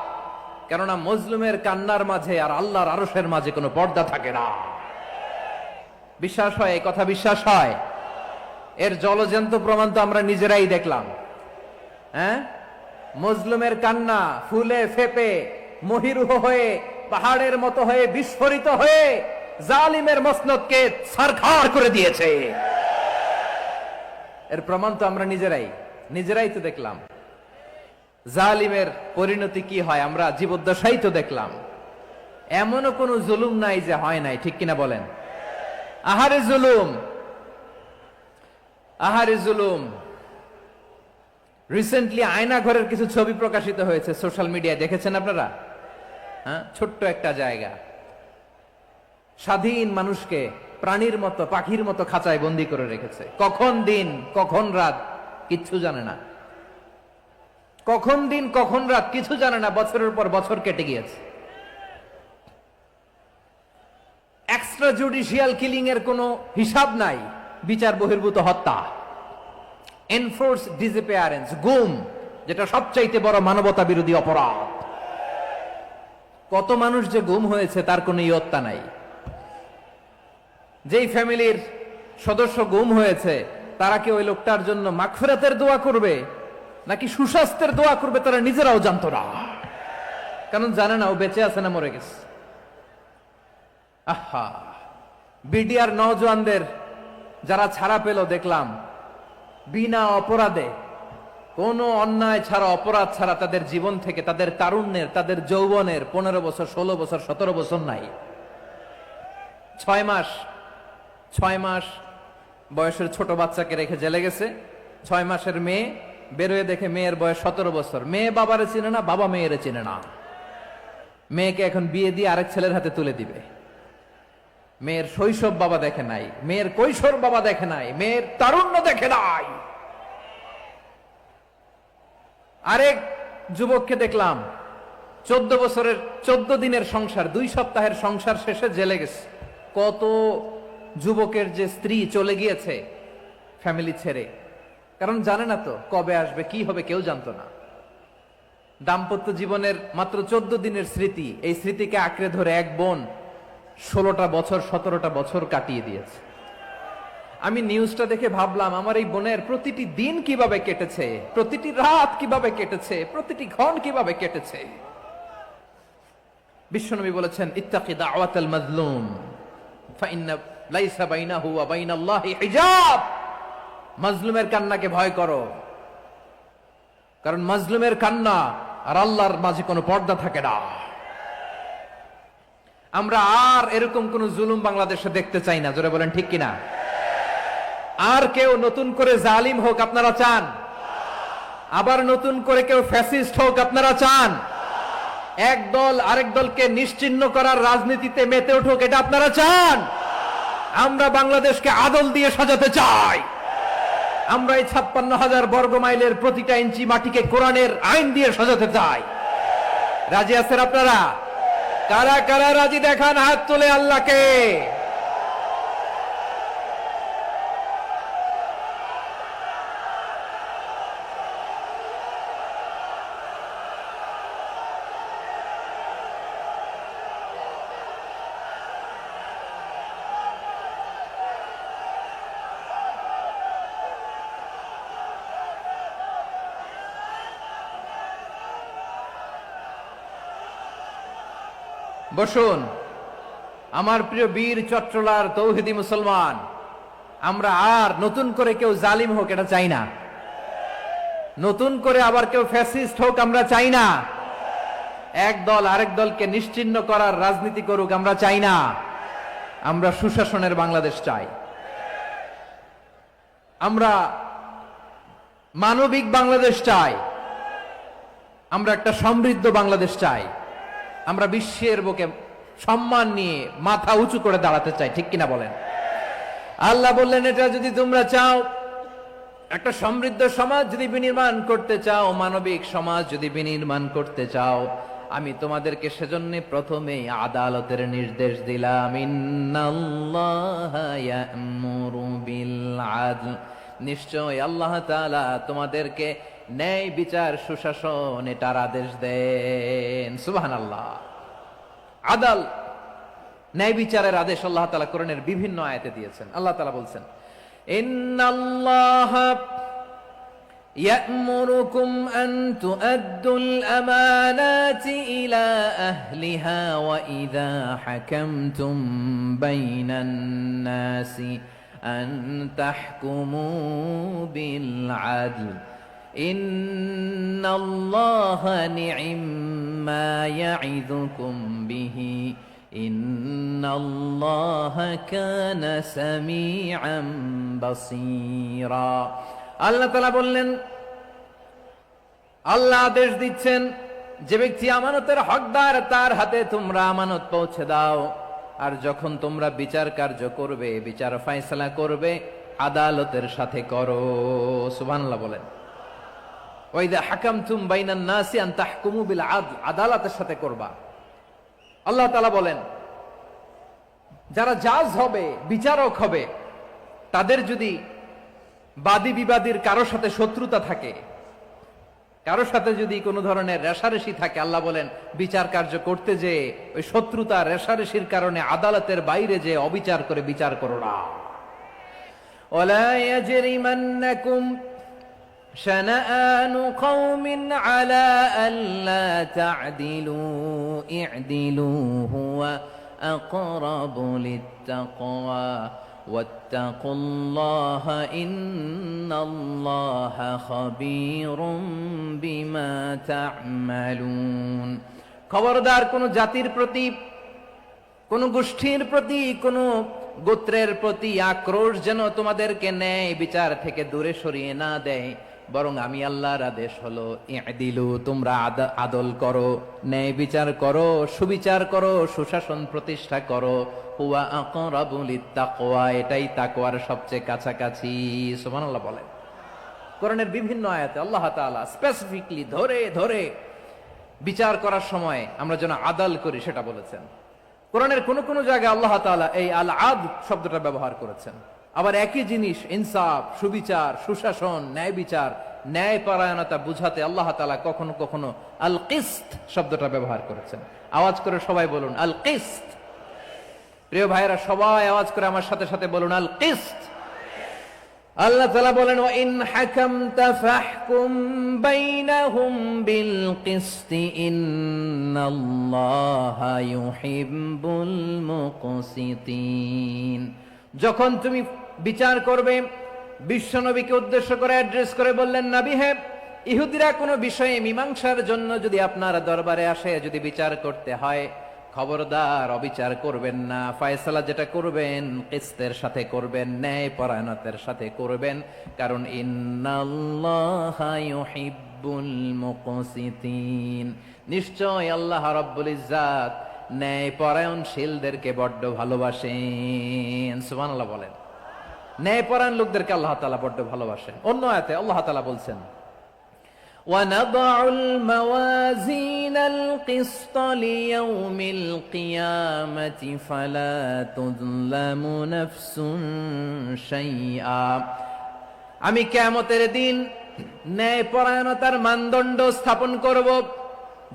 কেননা মজলুমের কান্নার মাঝে আর আল্লাহর আরশের মাঝে কোনো পর্দা থাকে না। বিশ্বাস হয়? এই কথা বিশ্বাস হয়? এর জলজন্ত প্রমাণ তো আমরা নিজেরাই দেখলাম। হ্যাঁ, মজলুমের কান্না ফুলে ফেপে মহিরুহ হয়ে পাহাড়ের মতো হয়ে বিস্ফোরিত হয়ে জালিমের মসনদকে ছারখার করে দিয়েছে। এর প্রমাণ তো আমরা নিজেরাই তো দেখলাম। জালিমের পরিণতি কি হয় আমরা জীবদ্দশাই তো দেখলাম। এমনও কোন জুলুম নাই যে হয় নাই, ঠিক কিনা বলেন? আহারে জুলুম, আহারে জুলুম। রিসেন্টলি আয়না ঘরের কিছু ছবি প্রকাশিত হয়েছে সোশ্যাল মিডিয়ায়, দেখেছেন আপনারা? হ্যাঁ, ছোট্ট একটা জায়গা, স্বাধীন মানুষকে প্রাণীর মতো, পাখির মতো খাঁচায় বন্দি করে রেখেছে। কখন দিন কখন রাত কিচ্ছু জানে না, কখন দিন কখন রাত কিছু জানে না। বছরের পর বছর কেটে গিয়েছে। এক্সট্রা জুডিশিয়াল কিলিং এর কোনো হিসাব নাই, বিচার বহির্ভূত হত্যা, এনফোর্স ডিসঅ্যাপিয়ারেন্স, গুম, যেটা সবচাইতে বড় মানবতা বিরোধী অপরাধ। কত মানুষ যে গুম হয়েছে তার কোনো ইয়ত্তা নাই। যেই ফ্যামিলির সদস্য গুম হয়েছে তারা কি ওই লোকটার জন্য মাগফিরাতের দোয়া করবে নাকি সুস্বাস্থ্যের দোয়া করবে তারা নিজেরাও জানতো না, কারণ জানে না ও বেঁচে আছে না মরে গেছে। আহা, বিডিআর নওজওয়ানদের যারা ছাড়া পেল দেখলাম, বিনা অপরাধে, কোনো অন্যায় ছাড়া, অপরাধ ছাড়া তাদের জীবন থেকে, তাদের তারুণ্যের, তাদের যৌবনের 15 বছর, 16 বছর, 17 বছর নাই। 6 মাস বয়সের ছোট বাচ্চাকে রেখে জেলে গেছে। 6 মাসের মেয়ে বেরোয় দেখে মেয়ের বয়স 17 বছর। মেয়ে বাবারে চিনে না, বাবা মেয়েরে চিনে না। মেয়েকে এখন বিয়ে দিয়ে আরেক ছেলের হাতে তুলে দিবে। মেয়ের শৈশব বাবা দেখে নাই, মেয়ের কৈশোর বাবা দেখে নাই, মেয়ের তারুণ্য দেখে নাই। আরেক যুবককে দেখলাম 14 বছরের 14 দিনের সংসার, 2 সপ্তাহের সংসার শেষে জেলে গেছে। কত যুবকের যে স্ত্রী চলে গিয়েছে ফ্যামিলি ছেড়ে, কারণ জানে না তো কবে আসবে, কি হবে, কেউ জানতো না। দাম্পত্য জীবনের মাত্র 14 দিনের স্মৃতি, এই স্মৃতিকে আঁকড়ে ধরে এক বোন 16টা বছর, 17টা বছর কাটিয়ে দিয়েছে। আমি নিউজটা দেখে ভাবলাম, আমার এই বোনের প্রতিটি দিন কিভাবে কেটেছে, প্রতিটি রাত কিভাবে কেটেছে, প্রতিটি ক্ষণ কিভাবে কেটেছে। বিশ্বনবী বলেছেন, ইত্তাকি দাওয়াতাল মাজলুম ফাইন্না লাইসা বাইনাহু ওয়া বাইনাল্লাহি হিজাব। মাজলুমের কান্নাকে ভয় করো, কারণ মাজলুমের কান্না আর আল্লাহর মাঝে কোনো পর্দা থাকে না। আমরা আর এরকম কোন জুলুম বাংলাদেশে দেখতে চাই না, জোরে বলেন ঠিক কিনা? আর কেউ নতুন করে জালিম হোক আপনারা চান? আবার নতুন করে কেউ ফ্যাসিস্ট হোক আপনারা চান? এক দল আরেক দলকে নিশ্চিহ্ন করার রাজনীতিতে মেতে উঠুক, এটা আপনারা চান? আমরা বাংলাদেশকে আদল দিয়ে সাজাতে চাই। আমরা এই 56,000 বর্গ মাইলের প্রতিটা ইঞ্চি মাটিকে কোরআনের আইন দিয়ে সাজাতে চাই। রাজি আছেন আপনারা? কারা কারা রাজি দেখান হাত তুলে আল্লাহকে। বসুন, আমার প্রিয় বীর চট্টলার তৌহিদি মুসলমান, আমরা আর নতুন করে কেউ জালিম হোক এটা চাই না। নতুন করে আবার কেউ ফ্যাসিস্ট হোক আমরা চাই না। এক দল আরেক দলকে নিশ্চিহ্ন করার রাজনীতি করুক আমরা চাই না। আমরা সুশাসনের বাংলাদেশ চাই। আমরা মানবিক বাংলাদেশ চাই। আমরা একটা সমৃদ্ধ বাংলাদেশ চাই। আমরা বিশ্বের বুকে সম্মান নিয়ে মাথা উঁচু করে দাঁড়াতে চাই, ঠিক কিনা বলেন? আল্লাহ বললেন, এটা যদি তোমরা চাও, একটা সমৃদ্ধ সমাজ যদি বিনির্মাণ করতে চাও, মানবিক সমাজ যদি বিনির্মাণ করতে চাও, আমি তোমাদেরকে সেজন্য প্রথমেই আদালতের নির্দেশ দিলাম। ইন্নাল্লাহা ইয়া'মুরু বিল আদল, নিশ্চয় আল্লাহ তাআলা তোমাদেরকে ন্যায় বিচার সুশাসন এটার আদেশ দেন। সুবহানাল্লাহ। আদাল, ন্যায় বিচারের আদেশ আল্লাহ তাআলা কোরআনের বিভিন্ন আয়াতে দিয়েছেন। আল্লাহ তাআলা বলছেন, ইন্নাল্লাহা يأمركم أن تؤدوا الأمانات إلى أهلها وإذا حكمتم بين الناس أن تحكموا بالعدل إن الله نعم ما يعظكم به إن الله كان سميعا بصيرا। আল্লাহ তাআলা বললেন, আল্লাহ আদেশ দিচ্ছেন, যে ব্যক্তি আমানতের হকদার তার হাতে তোমরা আমানত পৌঁছে দাও, আর যখন তোমরা বিচার কার্য করবে, বিচার ফয়সালা করবে, আদালতের সাথে করো। সুবহানাল্লাহ বলেন। ওয়া ইযা হাকামতুম বাইনান নাসি আন তাহকুমু বিল আদল, আদালতের সাথে করবা। আল্লাহ তাআলা বলেন, যারা জাজ হবে, বিচারক হবে, তাদের যদি বাদী বিবাদীর কারো সাথে শত্রুতা থাকে, কারো সাথে যদি কোনো ধরনের রেষারেষি থাকে, আল্লাহ বলেন বিচার কার্য করতে যে ওই শত্রুতা রেষারেষির কারণে আদালতের বাইরে যে অবিচার করে বিচার করো না। ওয়ালা ইয়াজরিমান্নাকুম শানাআনু কওমিন আলা আল্লা তা'দিলু ই'দিলু হুয়া আকরাবু লিত্তাকওয়া ওয়াত্তাকুল্লাহা ইন্নাল্লাহা খাবীরুম বিমা তা'মালুন। খবরদার, কোন জাতির প্রতি, কোন গোষ্ঠীর প্রতি, কোন গোত্রের প্রতি আক্রোশ যেন তোমাদেরকে ন্যায় বিচার থেকে দূরে সরিয়ে না দেয়, বরং আমি আল্লাহর আদেশ হলো ই'দিলু, তোমরা আদল করো, ন্যায় বিচার করো, সুবিচার করো, সুশাসন প্রতিষ্ঠা করো। হুয়া আকরাবু লিত্তাকওয়া, এটাই তাকওয়ার সবচেয়ে কাছাকাছি। সুবহানাল্লাহ বলেন। কোরআনের বিভিন্ন আয়াতে আল্লাহ তাআলা স্পেসিফিকলি ধরে ধরে বিচার করার সময় আমরা যেন আদাল করি সেটা বলেছেন। কোরআনের কোন কোন জায়গায় আল্লাহ তাআলা এই আল আদল শব্দটা ব্যবহার করেছেন। আবার একই জিনিস ইনসাফ, সুবিচার, সুশাসন, ন্যায় বিচার, ন্যায় পরায়ণতা বুঝাতে আল্লাহ তাআলা কখনো কখনো আল কিসত শব্দটা ব্যবহার করেছেন। আওয়াজ করে সবাই বলুন আল কিসত। প্রিয় ভাইরা, সবাই আওয়াজ করে আমার সাথে সাথে বলুন আল কিসত। আল্লাহ তাআলা বলেন, ওয়া ইন হাকামতা ফাহকুম বাইনাহুম বিল কিসতি ইন্নাল্লাহা ইউহিব্বুল মুকসিতিন। যখন তুমি বিচার করবে, বিশ্বনবীকে উদ্দেশ্য করে অ্যাড্রেস করে বললেন, নবী হে, ইহুদিরা কোনো বিষয়ে মীমাংসার জন্য যদি আপনার দরবারে আসে, যদি বিচার করতে হয়, খবরদার অবিচার করবেন না। ফয়সালা যেটা করবেন কিসতের সাথে করবেন, ন্যায় পরায়ণতার সাথে করবেন, কারণ ইন্নাল্লাহা ইউহিব্বুল মুকসিতিন, নিশ্চয় আল্লাহ রাব্বুল ইজ্জাত ন্যায় পরায়ণশীলদেরকে বড্ড ভালোবাসেন। সুবহানাল্লাহ বলেন। ন্যায় পরায়ণ লোকদেরকে আল্লাহ তাআলা বড্ড ভালোবাসেন। অন্য আয়াতে আল্লাহ তাআলা বলছেন, وَنَضَعُ الْمَوَازِينَ الْقِسْطَ لِيَوْمِ الْقِيَامَةِ فَلَا تُظْلَمُ نَفْسٌ شَيْئًا। আমি কিয়ামতের দিন ন্যায় পরায়ণতার মানদণ্ড স্থাপন করব,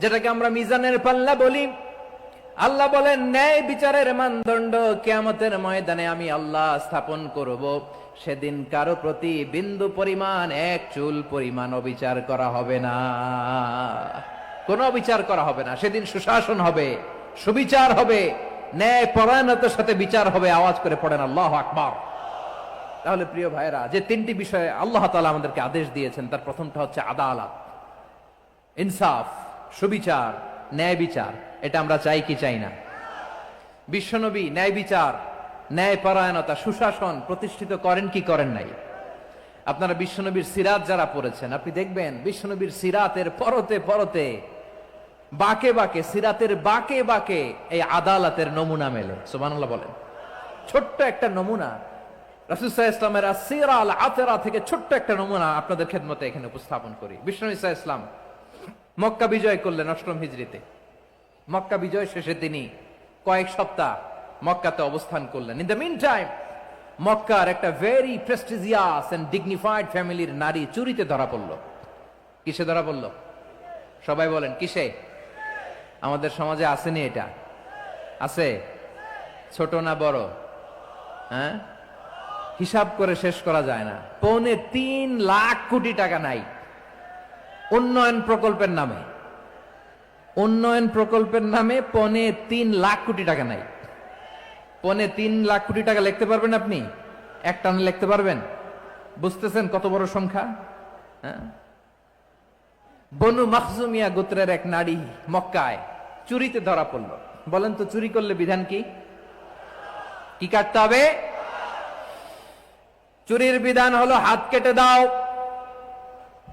যেটাকে আমরা মিজানের পাল্লা বলি। আল্লাহ বলেন, ন্যায় বিচারের মানদণ্ড কিয়ামতের ময়দানে আমি আল্লাহ স্থাপন করব। সেদিন কারো প্রতি বিন্দু পরিমাণ, এক চুল পরিমাণ অবিচার করা হবে না, কোনো অবিচার করা হবে না। সেদিন সুশাসন হবে, সুবিচার হবে, ন্যায় পরায়ণতার সাথে বিচার হবে। আওয়াজ করে পড়েন আল্লাহু আকবার। তাহলে প্রিয় ভাইরা, যে তিনটি বিষয়ে আল্লাহ তাআলা আমাদেরকে আদেশ দিয়েছেন, তার প্রথমটা হচ্ছে আদালত, ইনসাফ, সুবিচার, ন্যায় বিচার। এটা আমরা চাই কি চাই না? বিশ্বনবী ন্যায় বিচার, ন্যায় পরায়ণতা, সুশাসন প্রতিষ্ঠিত করেন কি করেন নাই? আপনারা বিশ্বনবীর সিরাত যারা পড়েছেন, আপনি দেখবেন বিশ্বনবীর সিরাতের পরতে পরতে, বাঁকে বাঁকে, সিরাতের বাঁকে বাঁকে এই আদালতের নমুনা মেলে। সুবহানাল্লাহ বলেন। ছোট্ট একটা নমুনা রাসূল সাল্লাল্লাহু আলাইহি ওয়াসাল্লামের আসসিরা আল আতরা থেকে ছোট্ট একটা নমুনা আপনাদের খেদমতে এখানে উপস্থাপন করি। বিশ্বনবী সাল্লাল্লাহু আলাইহি ওয়াসাল্লাম মক্কা বিজয় করলেন ৮ম হিজরিতে। মক্কা বিজয় শেষে তিনি কয়েক সপ্তাহ মক্কাতে অবস্থান করলেন। ইন দ্য মিন টাইম মক্কার একটা ভেরি প্রেস্টিজিয়াস এন্ড ডিগনিফাইড ফ্যামিলির নারী চুরিতে ধরা পড়ল। কিসে ধরা পড়ল? সবাই বলেন কিসে? আমাদের সমাজে আসেনি এটা? আছে? ছোট না বড়? হ্যাঁ, হিসাব করে শেষ করা যায় না। ৩.৫ লাখ কোটি টাকা নাই উন্নয়ন প্রকল্পের নামে। উন্নয়ন প্রকল্পের নামে ৩.৫ লাখ কোটি টাকা নাই। ৩.৫ লাখ কোটি টাকা লিখতে পারবেন আপনি? এক টানে লিখতে পারবেন? বুঝতেছেন কত বড় সংখ্যা? হ্যাঁ, বনু মাখজুমিয়া গোত্রের এক নারী মক্কায় চুরিতে ধরা পড়ল। বলেন তো চুরি করলে বিধান কি? কি কাটতে হবে? চুরির বিধান হলো হাত কেটে দাও,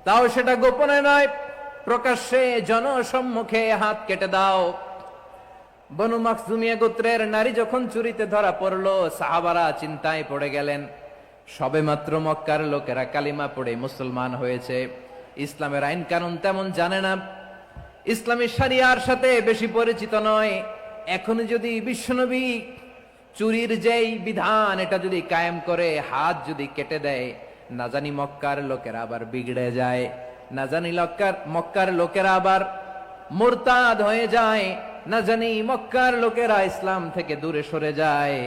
তাও সেটা গোপনে নয়, প্রকাশ্যে জনসম্মুখে হাত কেটে দাও। বনু মাখজুমিয়া গোত্রের নারী যখন চুরিতে ধরা পড়লো, সাহাবারা চিন্তায় পড়ে গেলেন। সবেমাত্র মক্কার লোকেরা কালিমা পড়ে মুসলমান হয়েছে, ইসলামের আইন কানুন তেমন জানে না, ইসলামী শরিয়ার সাথে বেশি পরিচিত নয়। এখন যদি বিশ্বনবী চুরির যেই বিধান এটা যদি কায়েম করে হাত যদি কেটে দেয়, না জানি মক্কার লোকেরা আবার বিগড়ে যায়, না জানি মক্কার লোকেরা আবার মুরতাদ হয়ে যায়, না জানি মক্কার লোকেরা ইসলাম থেকে দূরে সরে যায়।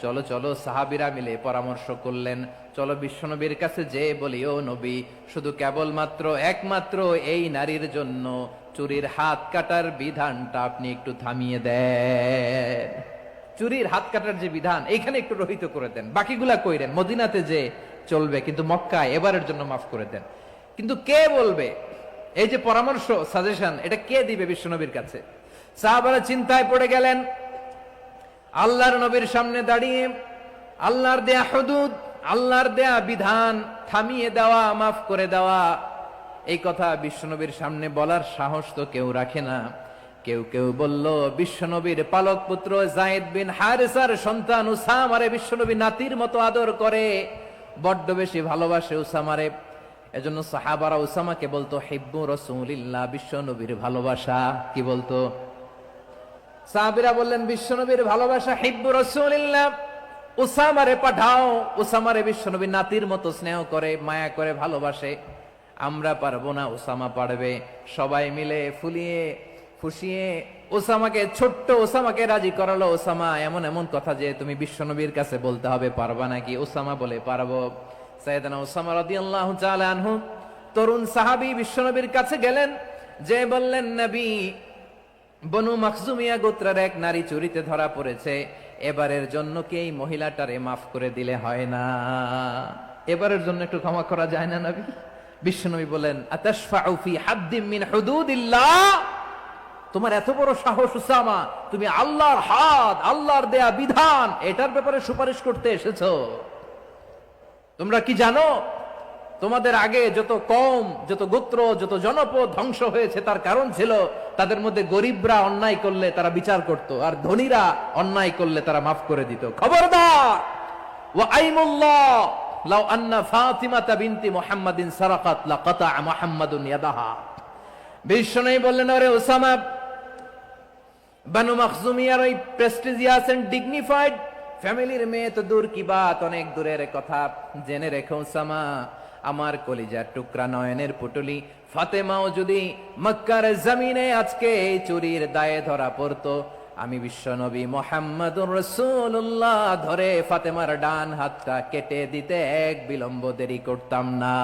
চলো চলো, সাহাবীরা মিলে পরামর্শ করলেন, চলো বিশ্বনবীর কাছে যে বলি, ও নবী, শুধু কেবলমাত্র একমাত্র এই নারীর জন্য চুরির হাত কাটার বিধানটা আপনি একটু থামিয়ে দেন। চুরির হাত কাটার যে বিধান এখানে একটু রহিত করে দেন, বাকিগুলা কইরেন মদিনাতে যে চলবে, কিন্তু মক্কায় এবারের জন্য মাফ করে দেন। কিন্তু কে বলবে? এই যে পরামর্শ, সাজেশন, এটা কে দিবে বিশ্বনবীর কাছে? সাহাবারা চিন্তায় পড়ে গেলেন। আল্লাহর নবীর সামনে দাঁড়িয়ে আল্লাহর দেয়া হুদুদ, আল্লাহর দেয়া বিধান থামিয়ে দেওয়া, মাফ করে দেওয়া, এই কথা বিশ্বনবীর সামনে বলার সাহস তো কেউ রাখে না। কেউ কেউ বলল, বিশ্বনবীর পালক পুত্র যায়েদ বিন হারেসার সন্তান উসামারে বিশ্বনবী নাতির মতো আদর করে, বড্ড বেশি ভালোবাসে উসামারে। এজন্য সাহাবারা উসামাকে বলতো হিব্বু রাসূলিল্লাহ, বিশ্বনবীর ভালোবাসা। কি বলতো? সাহাবীরা বললেন, বিশ্বনবীর ভালোবাসা হিব্বু রাসূলিল্লাহ, উসামারে পাঠাও। উসামারে বিশ্বনবী নাতির মতো স্নেহ করে, মায়া করে, ভালোবাসে। আমরা পারবো না, উসামা পারবে। সবাই মিলে ফুলিয়ে ফুসিয়ে ওসামাকে, ছোট্ট ওসামাকে রাজি করালো। ওসামা এমন এমন কথা যে তুমি বিশ্বনবীর কাছে বলতে হবে, পারবা নাকি? ওসামা বলে, পারবো। সাইয়েদনা ওসামা রাদিয়াল্লাহু তাআলা আনহু তরুণ সাহাবী বিশ্বনবীর কাছে গেলেন, যে বললেন, নবী, বনু মাখজুমিয়া গোত্রের এক নারী চুরিতে ধরা পড়েছে, এবারের জন্য কি এই মহিলাটারে মাফ করে দিলে হয় না? এবারের জন্য একটু ক্ষমা করা যায় না নবী? বিশ্বনবী বলেন, আতাশফাউ ফি হাদ্দিম মিন হুদুদিল্লাহ, তোমার এত বড় সাহস উসামা, তুমি আল্লাহর হাত, আল্লাহর দেয়া বিধান, এটার ব্যাপারে সুপারিশ করতে এসেছো? তোমরা কি জানো তোমাদের আগে যত কওম, যত গোত্র, যত জনপদ ধ্বংস হয়েছে তার কারণ ছিল তাদের মধ্যে গরিবরা অন্যায় করলে তারা বিচার করত, আর ধনীরা অন্যায় করলে তারা মাফ করে দিত। খবরদার! ওয়া আইমুল্লাহ লাউ আন্না ফাতিমাতা বিনতি মুহাম্মাদিন সারাকাত লাকাতা মুহাম্মাদুন ইয়াদাহা। বিশ্বনবী বললেন, আরে ওসামা, বানু মাখজুমিয়ার ওই প্রেস্টিজিয়াস এন্ড ডিগনিফাইড ফ্যামিলির মেয়ে তো দূর কি বাত, অনেক দূরের কথা। জেনে রেখো ওসামা, আমার কলিজার টুকরা নয়নের পুটুলি ফাতেমাও যদি মক্কার জমিনে আজকে এই চুরির দায়ে ধরা পড়তো, আমি বিশ্বনবী মুহাম্মাদুর রাসূলুল্লাহ ধরে ফাতেমার ডান হাতটা কেটে দিতে এক বিলম্ব দেরি করতাম না।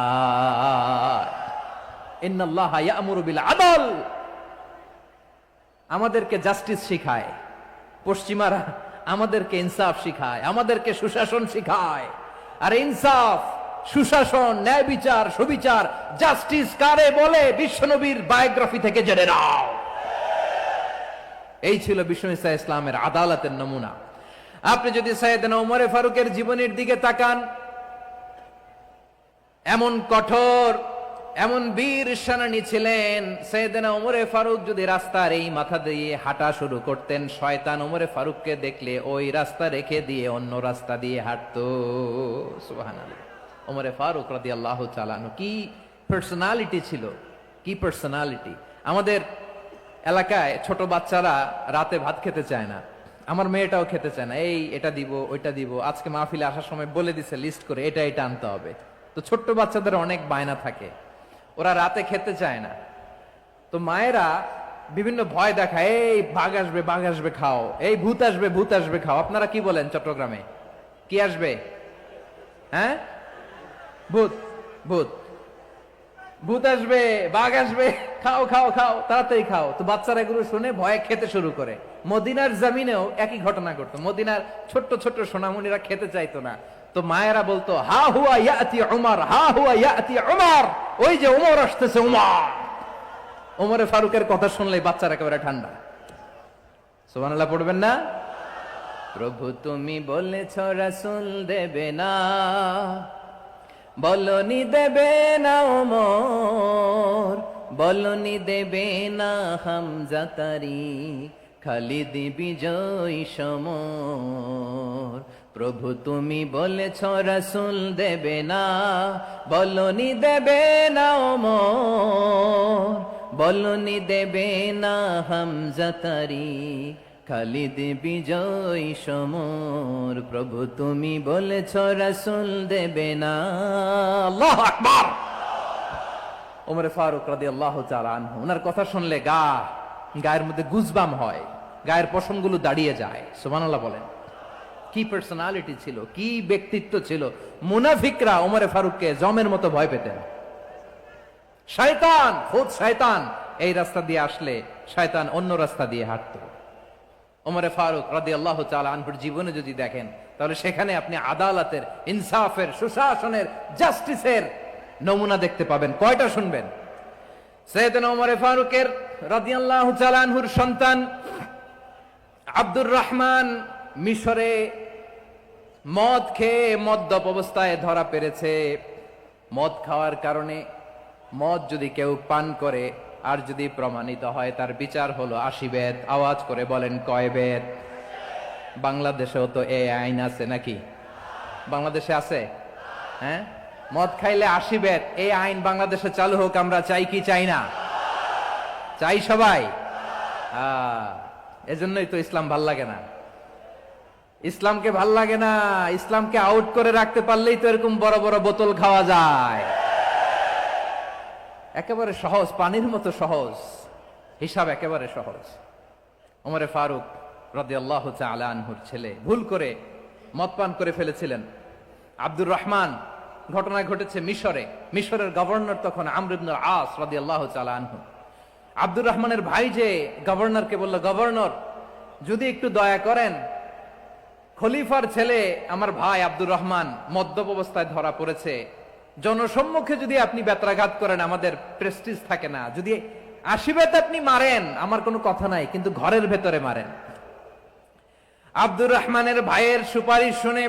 ইন্নাল্লাহা ইয়া'মুরু বিল আদল, আমাদেরকে জাস্টিস শিখায় পশ্চিমারা, আমাদেরকে ইনসাফ শিখায়, আমাদেরকে সুশাসন শিখায়। আর ইনসাফ, সুশাসন, ন্যায় বিচার, সুবিচার, জাস্টিস কারে বলে বিশ্বনবীর বায়োগ্রাফি থেকে জেনে নাও। এই ছিল বিশ্বনবী সাল্লাল্লাহু আলাইহি ওয়াসাল্লামের আদালতের নমুনা। আপনি যদি সাইয়েদনা ওমর ফারুকের জীবনের দিকে তাকান, এমন কঠোর, এমন বীর সেনানী ছিলেন। সাইয়েদনা ওমরে ফারুক যদি রাস্তার এই মাথা দিয়ে হাঁটা শুরু করতেন, শয়তান ওমরে ফারুককে দেখলে ওই রাস্তা রেখে দিয়ে অন্য রাস্তা দিয়ে হাঁটতো। সুবহানাল্লাহ। ওমরে ফারুক রাদিয়াল্লাহু তাআলা আনহু কি পার্সোনালিটি ছিল, কি পার্সোনালিটি। আমাদের এলাকায় ছোট বাচ্চারা রাতে ভাত খেতে চায় না, আমার মেয়েটাও খেতে চায় না। এই এটা দিব ওইটা দিব, আজকে মাহফিলে আসার সময় বলে দিছে লিস্ট করে এটা এটা আনতে হবে। তো ছোট্ট বাচ্চাদের অনেক বায়না থাকে, ওরা রাতে খেতে চায় না। তো মায়েরা বিভিন্ন ভয় দেখায়, এই বাঘ আসবে খাও, এই ভূত আসবে খাও। আপনারা কি বলেন চট্টগ্রামে? কি আসবে? হ্যাঁ, ভূত ভূত ভূত আসবে, বাঘ আসবে, খাও খাও খাও, তাড়াতাড়ি খাও। তো বাচ্চারা এগুলো শুনে ভয়ে খেতে শুরু করে। মদিনার জমিনেও একই ঘটনা ঘটতো। মদিনার ছোট্ট ছোট্ট সোনামণিরা খেতে চাইতো না। তো মায়েরা বলতো, হা হুয়া ইয়াতি উমর, হা হুয়া ইয়াতি উমর, ওই যে উমর আসতেছে উমর। ওমরে ফারুকের কথা শুনলে বাচ্চারা একেবারে ঠান্ডা। সুবহানাল্লাহ পড়বেন না? প্রভু তুমি বলেছ রাসূল দেবে না, বলনি দেবে না ওমর, বলনি দেবে না হামজা তারিক, খালিদ বিজয় সমর। প্রভু তুমি বলেছ রাসূল দেবে না, বলনি দেবে না ওমর, বলনি দেবে না হামজা তারিক, খালিদ বিজয় সমর। প্রভু তুমি বলেছ রাসূল দেবে না। আল্লাহু আকবার। ওমরে ফারুক রাদিয়াল্লাহু তাআলা আনহু, ওনার কথা শুনলে গায়ের মধ্যে গুজবাম হয়, গায়ের পশমগুলো দাঁড়িয়ে যায়। সুবহানাল্লাহ বলেন। কি পার্সোনালিটি ছিল, কি ব্যক্তিত্ব ছিল। মুনাফিকরা ওমরে ফারুককে জমের মতো ভয় পেতেন। শয়তান, খুদ শয়তান এই রাস্তা দিয়ে আসলে শয়তান অন্য রাস্তা দিয়ে হাঁটতো। ওমরে ফারুক রাদিয়াল্লাহু তাআলা আনহুর জীবনে যদি দেখেন, তাহলে সেখানে আপনি আদালতের, ইনসাফের, সুশাসনের, জাস্টিসের নমুনা দেখতে পাবেন। কয়টা শুনবেন? সাইয়েদনা ওমরে ফারুকের রাদিয়াল্লাহু তাআলা আনহুর সন্তান আব্দুর রহমান মিশরে মদ খেয়ে মদ্যপ অবস্থায় ধরা পড়েছে। মদ খাওয়ার কারণে, মদ যদি কেউ পান করে আর যদি প্রমাণিত হয়, তার বিচার হলো 80 বেত। আওয়াজ করে বলেন কয় বেত? বাংলাদেশেও তো এই আইন আছে নাকি? বাংলাদেশে আছে? হ্যাঁ, মদ খাইলে 80 বেত, এই আইন বাংলাদেশে চালু হোক। আমরা চাই কি চাই না? চাই সবাই। এজন্যই তো ইসলাম ভাল লাগে না। ইসলামকে ভাল লাগে না। ইসলামকে আউট করে রাখতে পারলেই তো এরকম বড় বড় বোতল খাওয়া যায়। একেবারে সহজ, পানির মতো সহজ, হিসাব একেবারে সহজ। ওমরে ফারুক রাদিয়াল্লাহু তাআলা আনহুর ছেলে ভুল করে মদ পান করে ফেলেছিলেন। আব্দুর রহমান, ঘটনা ঘটেছে মিশরে। মিশরের গভর্নর তখন আমর ইবনে আস রাদিয়াল্লাহু তাআলা আনহু। আব্দুর রহমানের ভাই যে গভর্নরকে বলল, গভর্নর যদি একটু দয়া করেন, খলিফার ছেলে আমার ভাই আব্দুর রহমান মদ্যপ অবস্থায় ধরা পড়েছে, জনসম্মুখে যদি আপনি বেত্রাঘাত করেন আমাদের প্রেস্টিজ থাকে না, যদি 80 বেত আপনি মারেন আমার কোনো কথা নাই, কিন্তু ঘরের ভেতরে মারেন। আব্দুর রহমানের ভাইয়ের সুপারিশ শুনে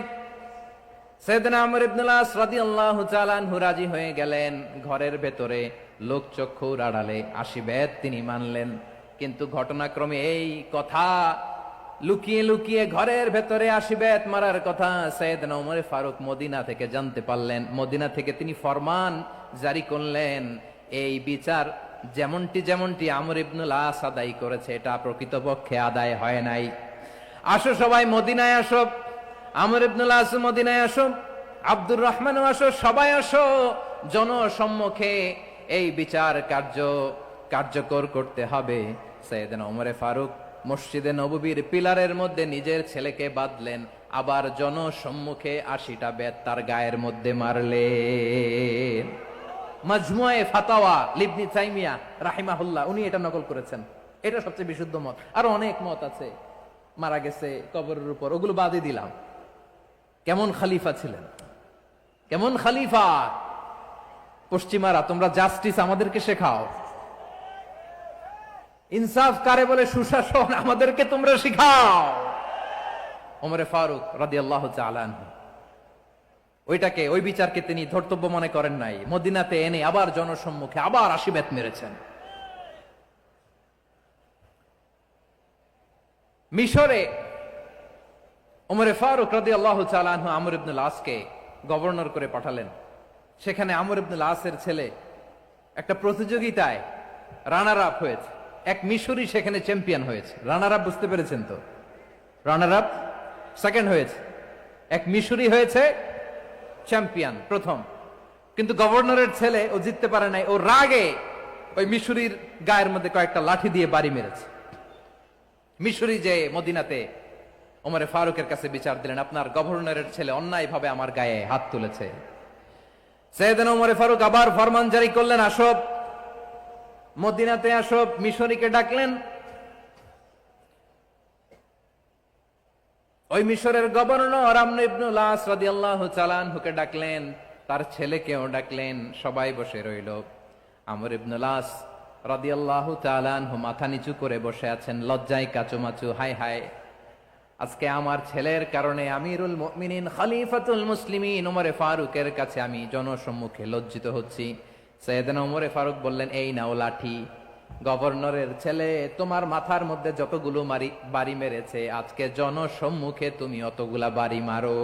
সাইয়েদনা আমর ইবনে আস রাদিয়াল্লাহু তাআলা আনহু রাজি হয়ে গেলেন। ঘরের ভেতরে লোকচক্ষুর আড়ালে 80 বেত তিনি মানলেন। কিন্তু ঘটনাক্রমে এই কথা লুকিয়ে লুকিয়ে ঘরের ভেতরে 80 বেত মারার কথা সাইয়েদনা ওমর ফারুক মদিনা থেকে জানতে পারলেন। মদিনা থেকে তিনি ফরমান জারি করলেন, এই বিচার যেমনটি আমর ইবনে আস আদায় করেছে, এটা প্রকৃতপক্ষে আদায় হয় নাই। আসো সবাই মদিনায় আসো, আমর ইবনে আস মদিনায় আসো, আব্দুর রহমানও আসো, সবাই আসো, জনসম্মুখে এই বিচার কার্যকর করতে হবে। সাইয়েদনা ওমর ফারুক মসজিদে নববীর পিলারের মধ্যে নিজের ছেলেকে বাঁধলেন, আবার জনসম্মুখে 80টা বেত তার গায়ের মধ্যে মারলেন। মাজমুয়ে ফাতাওয়া ইবনে তাইমিয়া রাহিমাহুল্লাহ উনি এটা নকল করেছেন। এটা সবচেয়ে বিশুদ্ধ মত। আরো অনেক মত আছে, মারা গেছে কবরের উপর, ওগুলো বাদই দিলাম। কেমন খলিফা ছিলেন, কেমন খলিফা! পশ্চিমারা তোমরা জাস্টিস আমাদেরকে শেখাও, ইনসাফ কারে বলে, সুশাসন আমাদেরকে তোমরা শিখাও। ওমরে ফারুক রাদিয়াল্লাহু তাআলা আনহু ওই বিচারকে তিনি ধর্তব্য মনে করেন নাই, মদিনাতে এনে আবার জনসম্মুখে আবার আশীর্বাদ মেরেছেন। মিশরে ওমরে ফারুক রাদিয়াল্লাহু তাআলা আনহু আমর ইবনুল আসকে গভর্নর করে পাঠালেন। সেখানে আমর ইবনুল আসের ছেলে একটা প্রতিযোগিতায় রানার আপ হয়েছে। এক মিশরি সেখানে চ্যাম্পিয়ন হয়েছে। রানার আপ বুঝতে পেরেছেন তো? রানার আপ সেকেন্ড হয়েছে, এক মিশরি হয়েছে চ্যাম্পিয়ন প্রথম। কিন্তু গভর্নরের ছেলে ও জিততে পারে নাই। ও রাগে ওই মিশরির গায়ের মধ্যে কয়েকটা লাঠি দিয়ে বাড়ি মেরেছে। মিশরি যে মদিনাতে ওমরে ফারুকের কাছে বিচার দিলেন, আপনার গভর্নরের ছেলে অন্যায়ভাবে আমার গায়ে হাত তুলেছে। সাইয়েদনা ওমরে ফারুক আবার ফরমান জারি করলেন, আসো মদিনাতে আসো। মিশরীকে ডাকলেন। ওই মিশরের গভর্নর আমর ইবনুল আস রাদিয়াল্লাহু তাআলা আনহুকে ডাকলেন, তার ছেলেকেও ডাকলেন। সবাই বসে রইল। আমর ইবনুল আস রাদিয়াল্লাহু তাআলা আনহু মাথা নিচু করে বসে আছেন, লজ্জায় কাচুমাচু। হায় হায়, আজকে আমার ছেলের কারণে আমিরুল মুমিনিন খলিফাতুল মুসলিমিন ওমরে ফারুকের কাছে আমি জনসম্মুখে লজ্জিত হচ্ছি। সাইয়েদনা ওমরে ফারুক বললেন, এই নাও লাঠি। গভর্নরের ছেলে তোমার মাথার মধ্যে যতগুলো বাড়ি মেরেছে, আজকে জনসম্মুখে তুমি অতগুলা বাড়ি মারো।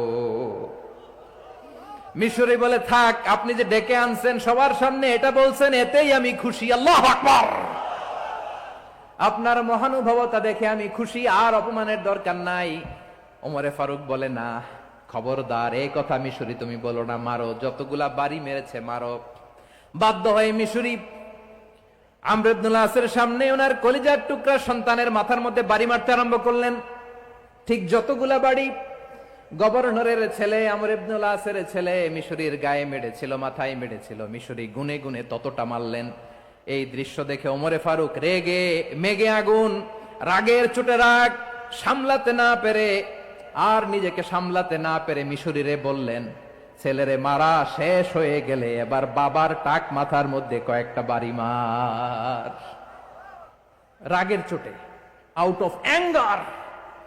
মিশরি বলে, থাক, আপনি যে ডেকে আনছেন সবার সামনে এটা বলছেন, এতেই আমি খুশি। আল্লাহু আকবার। আপনার মহানুভবতা দেখে আমি খুশি, আর অপমানের দরকার নাই। ওমরে ফারুক বলে, না, খবরদার, এই কথা মিশরি তুমি বলো না, মারো, যতগুলা বাড়ি মেরেছে মারো। বাধ্য হয়ে মিশরি আমর ইবনুল আসের সামনে ওনার কলিজার টুকরা সন্তানের মাথার মধ্যে বাড়ি মারতে আরম্ভ করলেন। ঠিক যতগুলা বাড়ি গভর্নরের ছেলে আমর ইবনুল আসের ছেলে মিশরির গায়ে মেরেছিল, মাথায় মেরেছিল, মিশরি গুনে গুনে ততটা মারলেন। এই দৃশ্য দেখে ওমরে ফারুক রেগে মেগে আগুন, রাগের চোটে রাগ সামলাতে না পেরে, আর নিজেকে সামলাতে না পেরে মিশরিরে বললেন, ছেলেরে মারা শেষ হয়ে গেলে এবার বাবার টাক মাথার মধ্যে কয়েকটা বাড়ি মার। রাগের চোটে, আউট অফ অ্যাঙ্গার,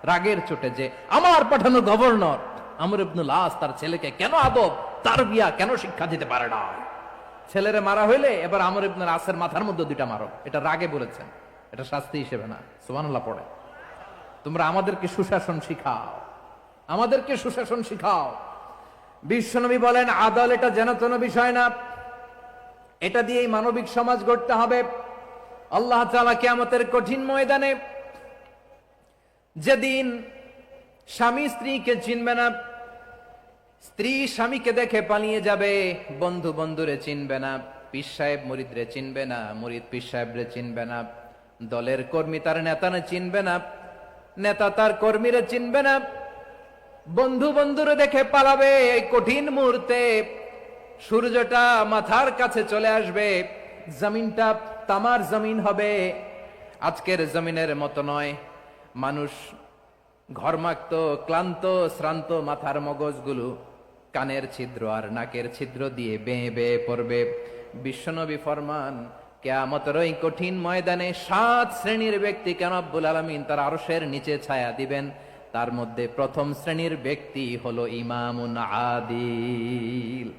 রাগের চোটে, যে আমার পাঠানো গভর্নর আমর ইবনুল আস তার ছেলেকে কেন আদব তারবিয়া কেন শিক্ষা দিতে পারে না। ছেলেরে মারা হইলে এবার আমর ইবনুল আসের মাথার মধ্যে দুইটা মারো। এটা রাগে বলেছেন, এটা শাস্তি হিসেবে না। সুবহানাল্লাহ পড়ে। তোমরা আমাদেরকে সুশাসন শিখাও, আমাদেরকে সুশাসন শিখাও। বিশ্বনবী বলেন, আদাল এটা যেন তেন বিষয় না, এটা দিয়েই মানবিক সমাজ গড়তে হবে। আল্লাহ তাআলা কিয়ামতের কঠিন ময়দানে, যেদিন স্বামী স্ত্রীকে চিনবে না, স্ত্রী স্বামীকে দেখে পালিয়ে যাবে, বন্ধু বন্ধুরে চিনবে না, পীর সাহেব মুরিদরে চিনবে না, মুরিদ পীর সাহেবরে চিনবে না, দলের কর্মী তার নেতারে চিনবে না, নেতা তার কর্মীরে চিনবে না, বন্ধু বন্ধুরে দেখে পালাবে। এই কঠিন মুহূর্তে সূর্যটা মাথার কাছে চলে আসবে, জমিনটা তামার জমিন হবে। আজকের জমিনের মতো নয়। মানুষ ঘর্মাক্ত, ক্লান্ত, শ্রান্ত মাথার মগজগুলো কানের ছিদ্র আর নাকের ছিদ্র দিয়ে বেয়ে বেয়ে পড়বে। বিশ্বনবী ফরমান, কিয়ামতের ওই কঠিন ময়দানে 7 শ্রেণীর ব্যক্তিকে রব্বুল আলামিন তার আরশের নিচে ছায়া দিবেন। তার মধ্যে প্রথম শ্রেণীর ব্যক্তি হলো ইমামুন আদিল।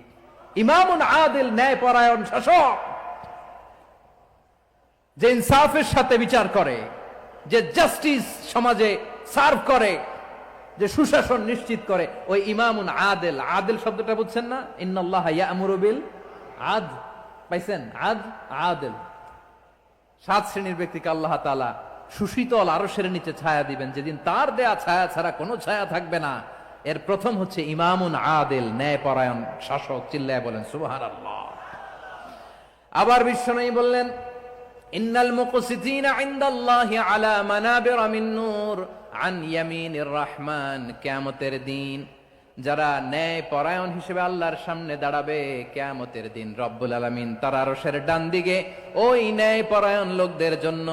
ইমামুন আদিল, ন্যায়পরায়ণ শাসক, যে ইনসাফের সাথে বিচার করে, যে জাস্টিস সমাজে সার্ভ করে, যে সুশাসন নিশ্চিত করে, ওই ইমামুন আদিল। আদিল শব্দটা বুঝছেন না? ইন্নাল্লাহা ইয়া'মুরু বিল আদল। পাইছেন? আদিল। 7 শ্রেণীর ব্যক্তিকে আল্লাহ তাআলা সুশীতল আরশের নিচে ছায়া দিবেন, যেদিন তার দেয়া ছায়া ছাড়া কোনো ছায়া থাকবে না। এর প্রথম হচ্ছে ইমামুন আদিল, ন্যায়পরায়ণ শাসক। চিল্লায় বলেন সুবহানাল্লাহ। আবার বিশ্বনবী বললেন, ইন্নাল মুকসিতিনা ইনদাল্লাহি আলা মানাবিরা মিন নূর আন ইয়ামিনির রহমান। কিয়ামতের দিন যারা ন্যায়পরায়ণ হিসেবে আল্লাহর সামনে দাঁড়াবে, কিয়ামতের দিন রব্বুল আলামিন তার আরশের ডান দিকে ওই ন্যায়পরায়ণ লোকদের জন্য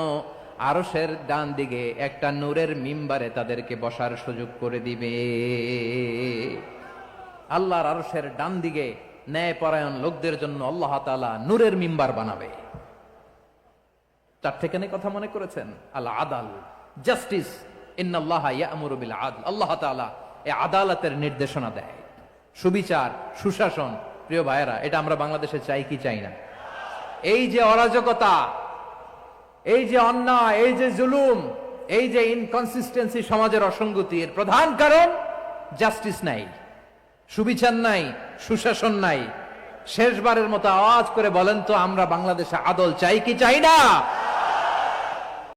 আরশের ডান দিকে একটা নূরের মিম্বারে তাদেরকে বসার সুযোগ করে দিবে। আল্লাহর আরশের ডান দিকে ন্যায়পরায়ণ লোকদের জন্য আল্লাহ তাআলা নূরের মিম্বার বানাবে। 4 থেকে কথা মনে করেছেন? আল আদাল, জাস্টিস। ইন্নাল্লাহা ইয়া'মুরু বিল আদল। আল্লাহ তাআলা এই আদালতের নির্দেশনা দেয়। সুবিচার, সুশাসন। প্রিয় ভাইয়েরা, এটা আমরা বাংলাদেশে চাই কি চাই না? এই যে অরাজকতা, এই যে অন্যায়, এই যে জুলুম, এই যে ইনকনসিস্টেন্সি, সমাজের অসঙ্গতি, এর প্রধান কারণ জাস্টিস নাই, সুবিচার নাই, সুশাসন নাই। শেষবারের মতো আওয়াজ করে বলেন তো, আমরা বাংলাদেশে আদল চাই কি চাই না?